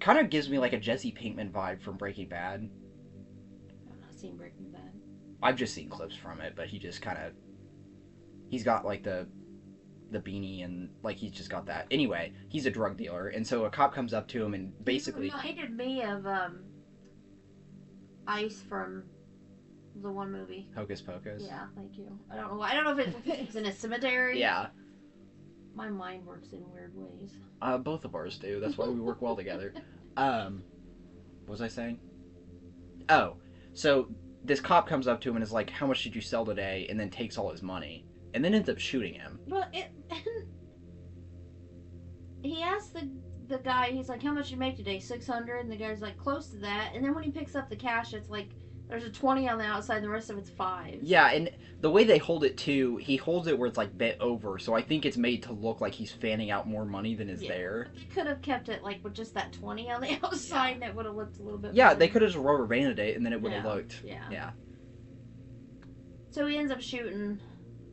kind of gives me, like, a Jesse Pinkman vibe from Breaking Bad. I've not seen Breaking Bad. I've just seen clips from it, but he just kind of... He's got, like, the beanie and, like, he's just got that. Anyway, he's a drug dealer, and so a cop comes up to him and basically... He reminded me of, Ice from the one movie. Hocus Pocus? Yeah, thank you. I don't know if it's in a cemetery. Yeah. My mind works in weird ways. Both of ours do. That's why we work well together. What was I saying? Oh, so this cop comes up to him and is like, how much did you sell today? And then takes all his money. And then ends up shooting him. Well, he asked the guy, he's like, how much did you make today? $600? And the guy's like, close to that. And then when he picks up the cash, it's like There's a 20 on the outside, and the rest of it's 5s. Yeah, and the way they hold it too, he holds it where it's like bent over, so I think it's made to look like he's fanning out more money than is there. But they could have kept it like with just that 20 on the outside, and it would have looked a little bit. Yeah, better. they could have just rubber banded it, and then it would have looked. Yeah. So he ends up shooting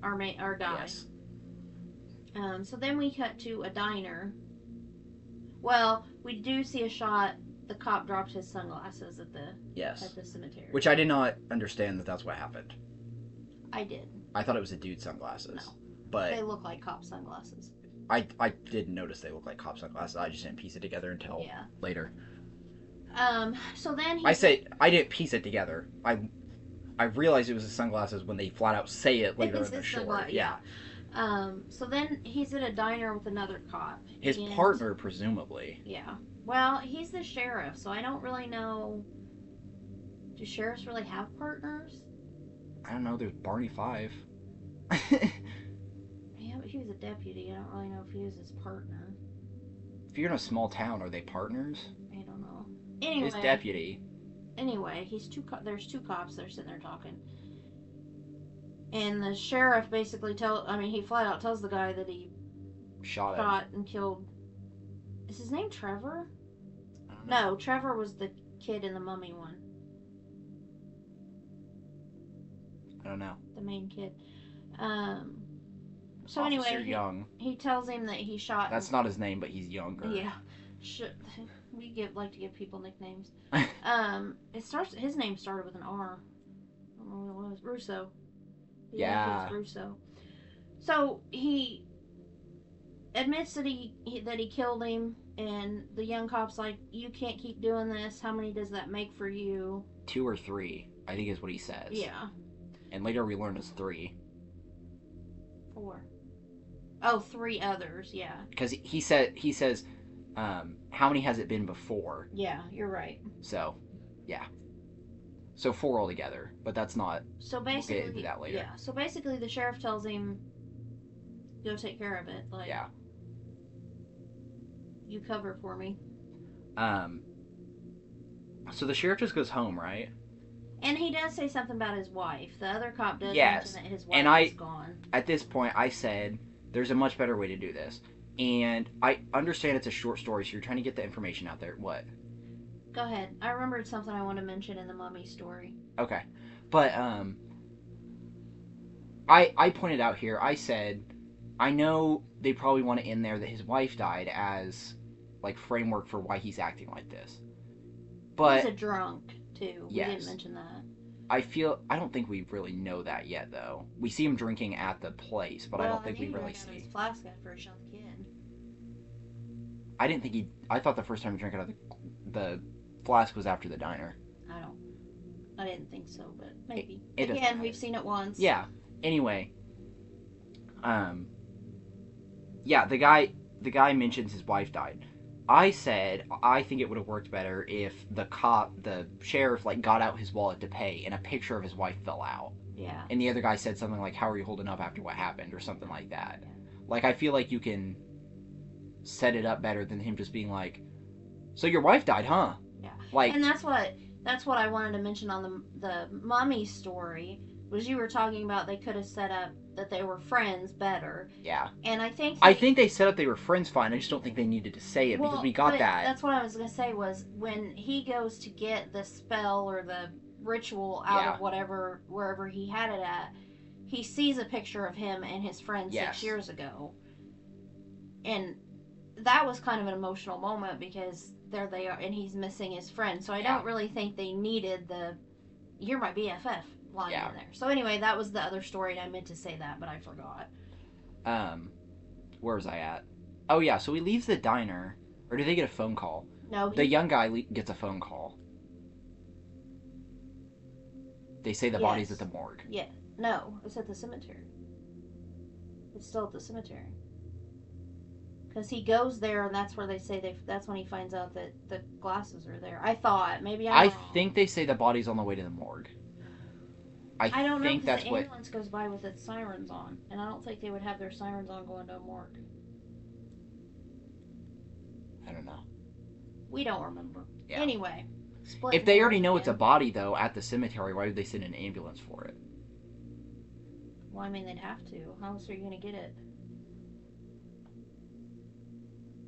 our guy. Yes. So then we cut to a diner. Well, we do see a shot. The cop dropped his sunglasses at the cemetery. Which I did not understand that's what happened. I did. I thought it was a dude's sunglasses. No. But they look like cop sunglasses. I did notice they look like cop sunglasses. I just didn't piece it together until later. So then I didn't piece it together. I realized it was the sunglasses when they flat out say it later in the short. Yeah. So then he's at a diner with another cop. His partner, presumably. Yeah. Well, he's the sheriff, so I don't really know. Do sheriffs really have partners? I don't know. There's Barney Five. Yeah, but he was a deputy. I don't really know if he was his partner. If you're in a small town, are they partners? I don't know. Anyway. His deputy. Anyway, there's 2 cops that are sitting there talking. And the sheriff basically he flat out tells the guy that he shot and killed. Is his name Trevor? I don't know. No, Trevor was the kid in the Mummy one. I don't know. The main kid. So Officer anyway, Young. He tells him that he shot. That's not his name, but he's younger. Yeah. We like to give people nicknames. His name started with an R. I don't know what it was. Russo. Yeah. Russo. So he admits that he killed him, and the young cop's like, "You can't keep doing this. How many does that make for you?" 2 or 3, I think is what he says. Yeah. And later we learn it's 3. 4. Oh, 3 others. Yeah. Because he says, how many has it been before? Yeah, you're right. So, yeah. So 4 altogether, but that's not. So basically, we'll get into that later. Yeah. So basically, the sheriff tells him, "Go take care of it." Like, yeah. You cover for me. So the sheriff just goes home, right? And he does say something about his wife. The other cop does mention that his wife is gone. At this point, I said, there's a much better way to do this. And I understand it's a short story, so you're trying to get the information out there. What? Go ahead. I remembered something I want to mention in the Mummy story. Okay. But, I pointed out here, I said, I know they probably want to end there that his wife died as, like, framework for why he's acting like this. But he's a drunk, too. Yes. We didn't mention that. I don't think we really know that yet, though. We see him drinking at the place, but I don't think we really see. His flask after he shot the kid. I thought the first time he drank out of the flask was after the diner. I didn't think so, but maybe. Again, we've seen it once. Yeah. Anyway, yeah, the guy mentions his wife died. I said I think it would have worked better if the sheriff, like, got out his wallet to pay and a picture of his wife fell out. Yeah. And the other guy said something like, "How are you holding up after what happened?" or something like that. Yeah. Like, I feel like you can set it up better than him just being like, "So your wife died, huh?" Yeah. Like, and that's what I wanted to mention on the Mummy story, was you were talking about they could have set up that they were friends better. Yeah. And I think they set up they were friends fine. I just don't think they needed to say it because we got that. That's what I was going to say, was when he goes to get the spell or the ritual out of wherever he had it at, he sees a picture of him and his friend 6 years ago. And that was kind of an emotional moment because there they are and he's missing his friend. So I don't really think they needed the "You're my BFF" line in there. So anyway, that was the other story, and I meant to say that, but I forgot. Where was I at? Oh yeah, so he leaves the diner, or do they get a phone call? No. The young guy gets a phone call. They say the body's at the morgue. Yeah. No, it's at the cemetery. It's still at the cemetery. Because he goes there, and that's where they say that's when he finds out that the glasses are there. I thought. Maybe I'm wrong. think they say the body's on the way to the morgue. I don't know, because the ambulance goes by with its sirens on, and I don't think they would have their sirens on going to a morgue. I don't know. We don't remember. Yeah. Anyway. If they already know it's a body, though, at the cemetery, why would they send an ambulance for it? Well, I mean, they'd have to. How else are you going to get it?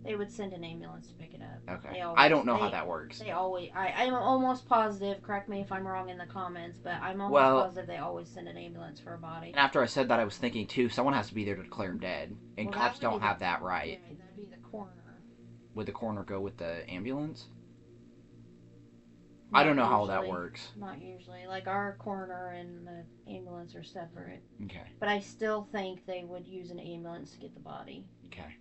They would send an ambulance to pick it up. Okay. I don't know how that works. They always... I'm almost positive, correct me if I'm wrong in the comments, but I'm almost positive they always send an ambulance for a body. And after I said that, I was thinking, too, someone has to be there to declare him dead. And cops don't have that right. Yeah, that'd be the coroner. Would the coroner go with the ambulance? I don't know how that works. Not usually. Like, our coroner and the ambulance are separate. Okay. But I still think they would use an ambulance to get the body. Okay.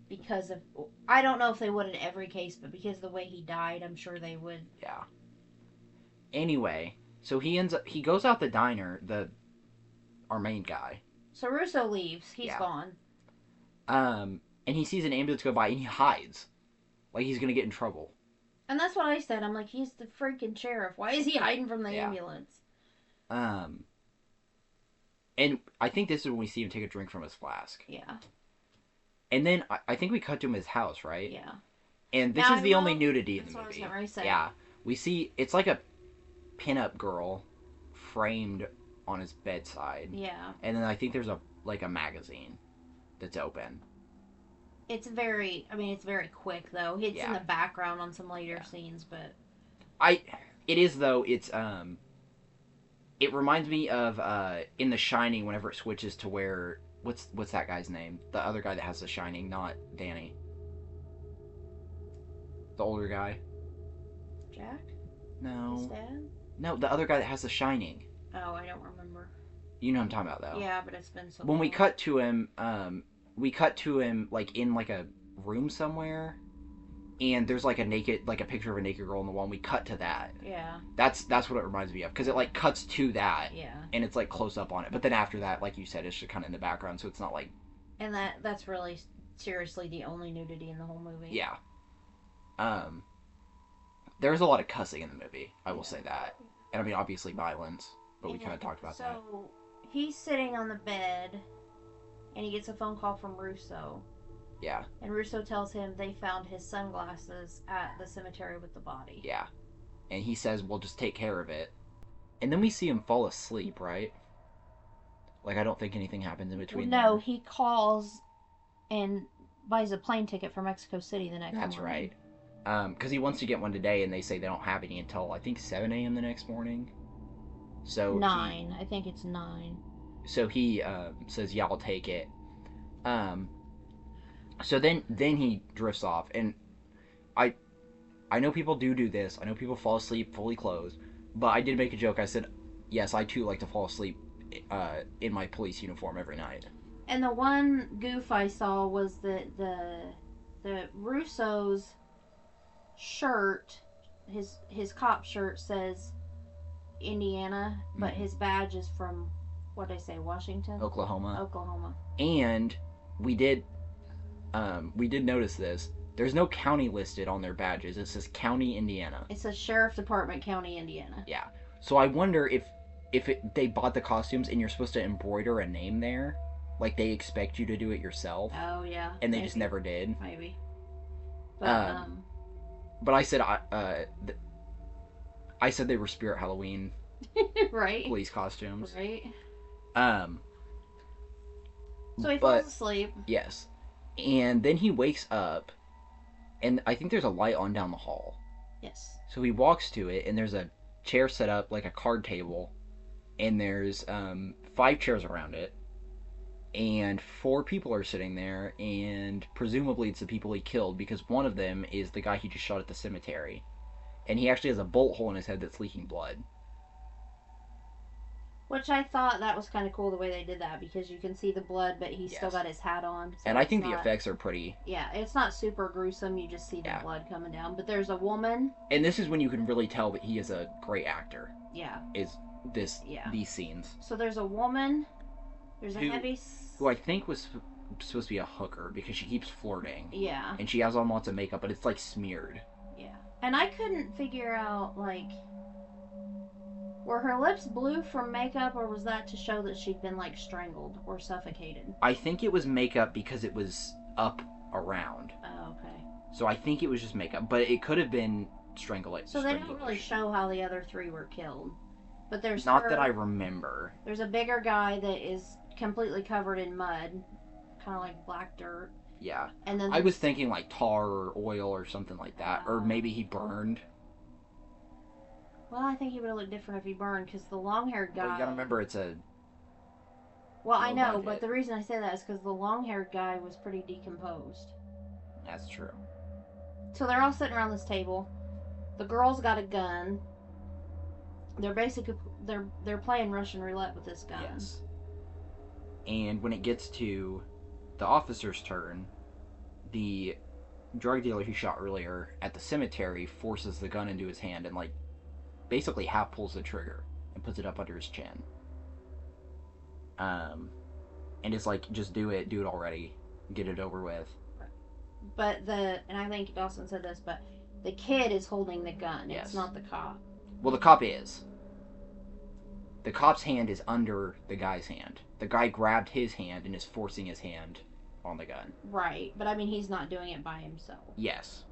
Because of... I don't know if they would in every case, but because of the way he died, I'm sure they would. Yeah. Anyway, so he goes out the diner, our main guy. So Russo leaves. He's gone. And he sees an ambulance go by, and he hides. Like he's gonna get in trouble. And that's what I said. I'm like, he's the freaking sheriff. Why is he hiding from the ambulance? And I think this is when we see him take a drink from his flask. Yeah. And then I think we cut to him his house, right? Yeah. And this is the only nudity in the movie. That's what I was saying. Yeah. We see, it's like a pinup girl framed on his bedside. Yeah. And then I think there's a magazine that's open. It's very quick though. It's in the background on some later scenes, but it is though. It's it reminds me of in The Shining whenever it switches to where what's that guy's name? The other guy that has The Shining, not Danny. The older guy. Jack? No. His dad? No, the other guy that has The Shining. Oh, I don't remember. You know what I'm talking about though. Yeah, but it's been so long. When we cut to him like in like a room somewhere, and there's like a picture of a naked girl on the wall, and we cut to that. Yeah. That's what it reminds me of, because it like cuts to that. Yeah. And it's like close up on it, but then after that, like you said, it's just kind of in the background, so it's not like. And that's really seriously the only nudity in the whole movie. Yeah. There's a lot of cussing in the movie. I will say that, and I mean obviously violence, but we kind of talked about that. So he's sitting on the bed. And he gets a phone call from Russo. Yeah. And Russo tells him they found his sunglasses at the cemetery with the body. Yeah. And he says, we'll just take care of it. And then we see him fall asleep, right? Like, I don't think anything happens in between. No, he calls and buys a plane ticket for Mexico City the next morning. That's right. Because he wants to get one today, and they say they don't have any until, I think, 7 a.m. the next morning. So 9. I think it's 9. So he says, yeah, I'll take it. So then he drifts off. And I know people do this. I know people fall asleep fully clothed. But I did make a joke. I said, yes, I too like to fall asleep in my police uniform every night. And the one goof I saw was the Russo's shirt, his cop shirt says Indiana, but his badge is from... What did I say? Washington? Oklahoma. And we did notice this. There's no county listed on their badges. It says County, Indiana. It says Sheriff Department, County, Indiana. Yeah. So I wonder if they bought the costumes and you're supposed to embroider a name there, like they expect you to do it yourself. Oh yeah. And they just never did. Maybe. But But I said I said they were Spirit Halloween. Right. Police costumes. Right. So he falls asleep. Yes. And then he wakes up, and I think there's a light on down the hall. Yes. So he walks to it, and there's a chair set up like a card table, and there's 5 chairs around it, and 4 people are sitting there, and presumably it's the people he killed, because one of them is the guy he just shot at the cemetery, and he actually has a bolt hole in his head that's leaking blood. Which I thought that was kind of cool the way they did that, because you can see the blood, but he's still got his hat on. So and I think the effects are pretty... Yeah, it's not super gruesome. You just see the blood coming down. But there's a woman. And this is when you can really tell that he is a great actor. Yeah. These scenes. So there's a woman. There's a who I think was supposed to be a hooker, because she keeps flirting. Yeah. And she has on lots of makeup, but it's like smeared. Yeah. And I couldn't figure out, like... Were her lips blue from makeup, or was that to show that she'd been, like, strangled or suffocated? I think it was makeup because it was up around. Oh, okay. So I think it was just makeup. But it could have been strangle it. So they don't really show how the other 3 were killed. But there's not that I remember. There's a bigger guy that is completely covered in mud, kind of like black dirt. Yeah. And then I was thinking like tar or oil or something like that, or maybe he burned. Well, I think he would have looked different if he burned, because the long-haired guy... Well, you gotta remember it's a... Well, I know, budget. But the reason I say that is because the long-haired guy was pretty decomposed. That's true. So they're all sitting around this table. The girl's got a gun. They're basically... They're playing Russian roulette with this gun. Yes. And when it gets to the officer's turn, the drug dealer he shot earlier at the cemetery forces the gun into his hand and, like, basically half pulls the trigger and puts it up under his chin. And it's like, just do it already, get it over with. But and I think Dawson said this, but the kid is holding the gun. Yes. It's not the cop. Well, the cop is. The cop's hand is under the guy's hand. The guy grabbed his hand and is forcing his hand on the gun. Right, but I mean, he's not doing it by himself. Yes.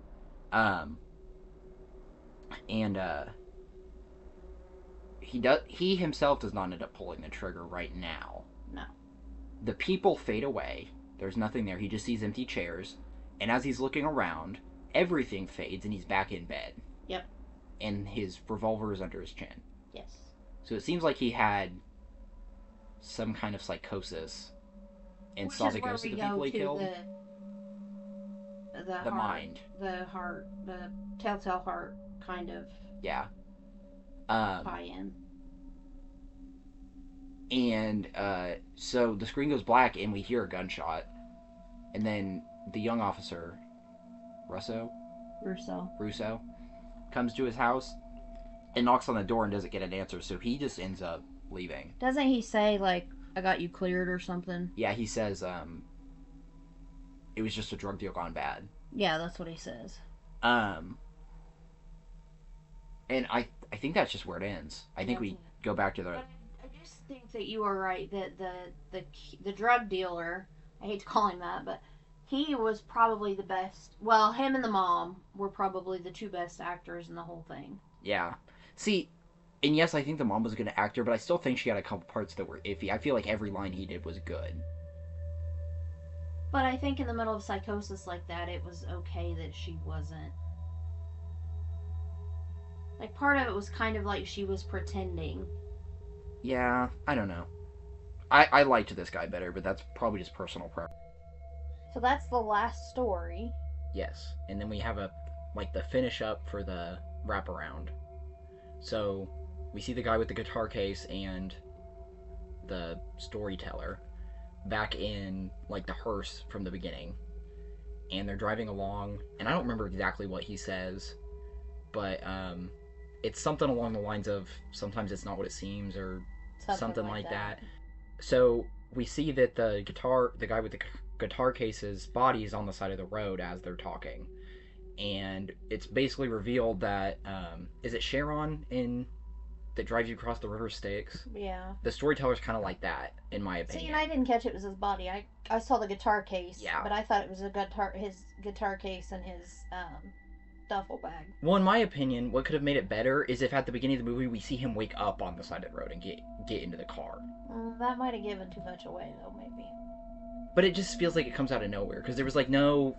He himself does not end up pulling the trigger right now. No. The people fade away. There's nothing there. He just sees empty chairs. And as he's looking around, everything fades and he's back in bed. Yep. And his revolver is under his chin. Yes. So it seems like he had some kind of psychosis and saw the ghosts of the people he killed. The heart, mind. The heart, the telltale heart kind of. Yeah. Tie-in. And so the screen goes black and we hear a gunshot. And then the young officer, Russo, comes to his house and knocks on the door and doesn't get an answer, so he just ends up leaving. Doesn't he say, like, I got you cleared or something? Yeah, he says, it was just a drug deal gone bad. Yeah, that's what he says. And I think that's just where it ends. I think we go back to the... But I just think that you are right, that the drug dealer, I hate to call him that, but he was probably the best. Well, him and the mom were probably the 2 best actors in the whole thing. Yeah. See, and yes, I think the mom was a good actor, but I still think she had a couple parts that were iffy. I feel like every line he did was good. But I think in the middle of psychosis like that, it was okay that she wasn't. Like, part of it was kind of like she was pretending. Yeah, I don't know. I liked this guy better, but that's probably just personal preference. So that's the last story. Yes, and then we have the finish up for the wraparound. So, we see the guy with the guitar case and the storyteller back in, like, the hearse from the beginning. And they're driving along, and I don't remember exactly what he says, but, it's something along the lines of, sometimes it's not what it seems, or something like that. So, we see that the guy with the guitar case's body is on the side of the road as they're talking. And it's basically revealed that, is it Sharon that drives you across the river Styx? Yeah. The storyteller's kind of like that, in my opinion. See, and I didn't catch it was his body. I saw the guitar case, yeah, but I thought it was his guitar case and his duffel bag. Well, in my opinion, what could have made it better is if at the beginning of the movie we see him wake up on the side of the road and get into the car. That might have given too much away, though, maybe. But it just feels like it comes out of nowhere, because there was, like, no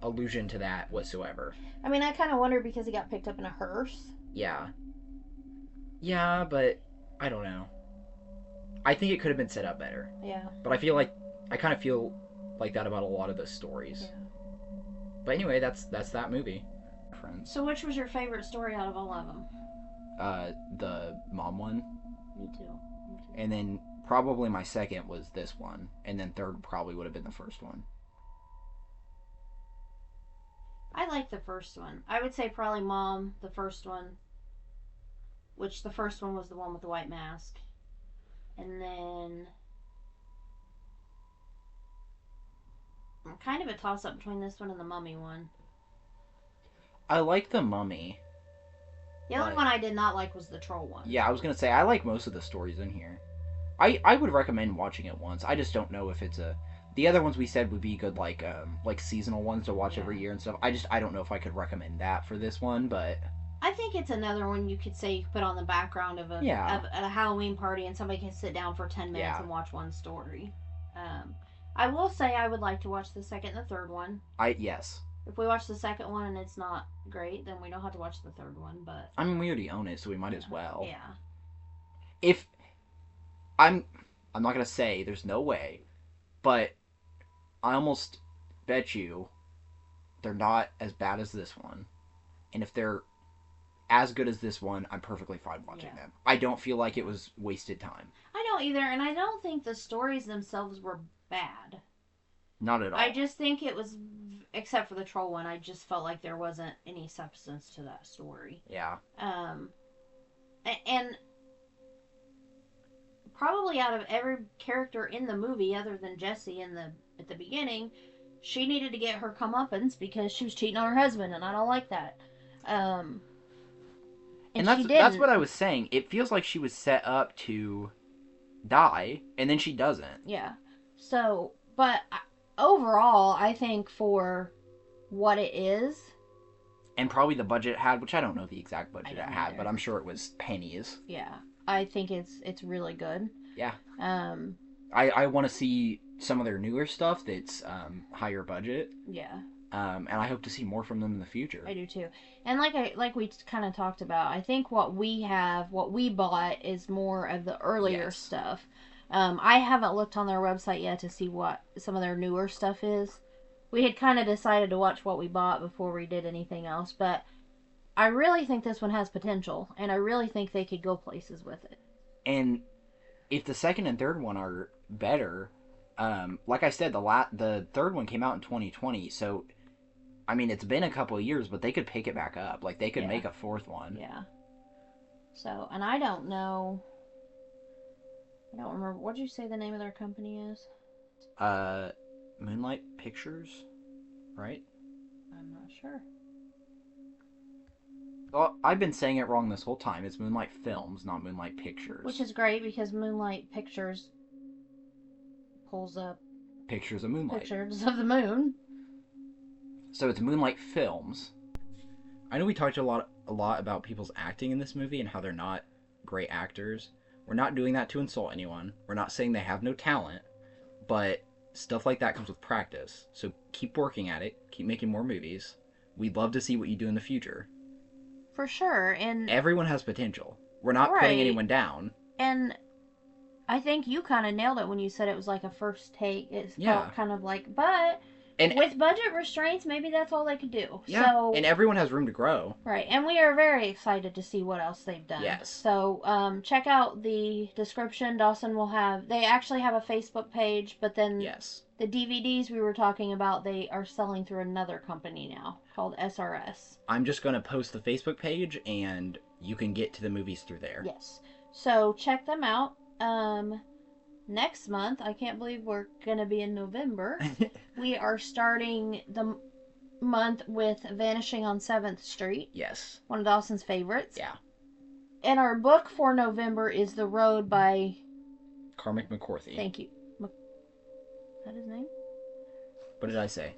allusion to that whatsoever. I mean, I kind of wonder because he got picked up in a hearse. Yeah. Yeah, but I don't know. I think it could have been set up better. Yeah. But I kind of feel like that about a lot of the stories. Yeah. But anyway, that's that movie. Friends. So which was your favorite story out of all of them? The mom one. Me too. And then probably my second was this one, and then third probably would have been the first one. I like the first one. I would say probably Mom, the first one. Which the first one was the one with the white mask. And then I'm kind of a toss-up between this one and the Mummy one. I like the Mummy. The only one I did not like was the Troll one. Yeah, I was going to say, I like most of the stories in here. I would recommend watching it once. I just don't know if it's the other ones we said would be good, like seasonal ones to watch every year and stuff. I don't know if I could recommend that for this one, but I think it's another one you could say you could put on the background of a Halloween party, and somebody can sit down for 10 minutes and watch one story. I will say I would like to watch the second and the third one. Yes. If we watch the second one and it's not great, then we don't have to watch the third one. But I mean, we already own it, so we might as well. Yeah. If I'm not gonna say there's no way, but I almost bet you they're not as bad as this one, and if they're as good as this one, I'm perfectly fine watching them. I don't feel like it was wasted time. I don't either, and I don't think the stories themselves were bad. Not at all. I just think it was, except for the troll one, I just felt like there wasn't any substance to that story. Yeah. And probably out of every character in the movie, other than Jessie at the beginning, she needed to get her comeuppance because she was cheating on her husband, and I don't like that. And that's what I was saying. It feels like she was set up to die, and then she doesn't. Yeah. So, but overall, I think for what it is, and probably the budget it had, which I don't know the exact budget it had, but I'm sure it was pennies. Yeah, I think it's really good. Yeah. I want to see some of their newer stuff that's higher budget. Yeah. And I hope to see more from them in the future. I do too. And like we kind of talked about, I think what we bought is more of the earlier stuff. I haven't looked on their website yet to see what some of their newer stuff is. We had kind of decided to watch what we bought before we did anything else, but I really think this one has potential, and I really think they could go places with it. And if the second and third one are better, like I said, the third one came out in 2020, so I mean, it's been a couple of years, but they could pick it back up. Like, they could make a fourth one. Yeah. So, and I don't know. I don't remember. What did you say the name of their company is? Moonlight Pictures, right? I'm not sure. Well, I've been saying it wrong this whole time. It's Moonlight Films, not Moonlight Pictures. Which is great because Moonlight Pictures pulls up pictures of moonlight. Pictures of the moon. So it's Moonlight Films. I know we talked a lot about people's acting in this movie and how they're not great actors. We're not doing that to insult anyone. We're not saying they have no talent, but stuff like that comes with practice. So keep working at it. Keep making more movies. We'd love to see what you do in the future. For sure, and everyone has potential. We're not putting anyone down. And I think you kind of nailed it when you said it was like a first take. It felt kind of like, but with budget restraints, maybe that's all they could do. Yeah, so, and everyone has room to grow. Right, and we are very excited to see what else they've done. Yes. So check out the description. Dawson will they actually have a Facebook page, but then the DVDs we were talking about, they are selling through another company now called SRS. I'm just going to post the Facebook page, and you can get to the movies through there. Yes. So check them out. Next month, I can't believe we're going to be in November. We are starting the month with Vanishing on 7th Street. Yes. One of Dawson's favorites. Yeah. And our book for November is The Road by Cormac McCarthy. Thank you. Is that his name? What did I say?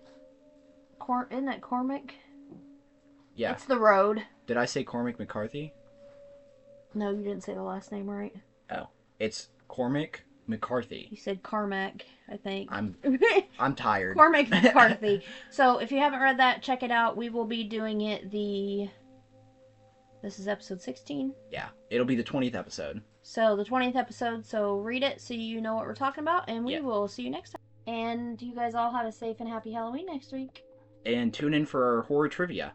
Isn't that Cormac? Yeah. It's The Road. Did I say Cormac McCarthy? No, you didn't say the last name right. Oh. It's Cormac McCarthy. You said Carmack, I think. I'm tired. Cormac McCarthy. So if you haven't read that, check it out. We will be doing it this is episode 16? Yeah. It'll be the 20th episode. So the 20th episode, so read it so you know what we're talking about, and we will see you next time. And you guys all have a safe and happy Halloween next week. And tune in for our horror trivia.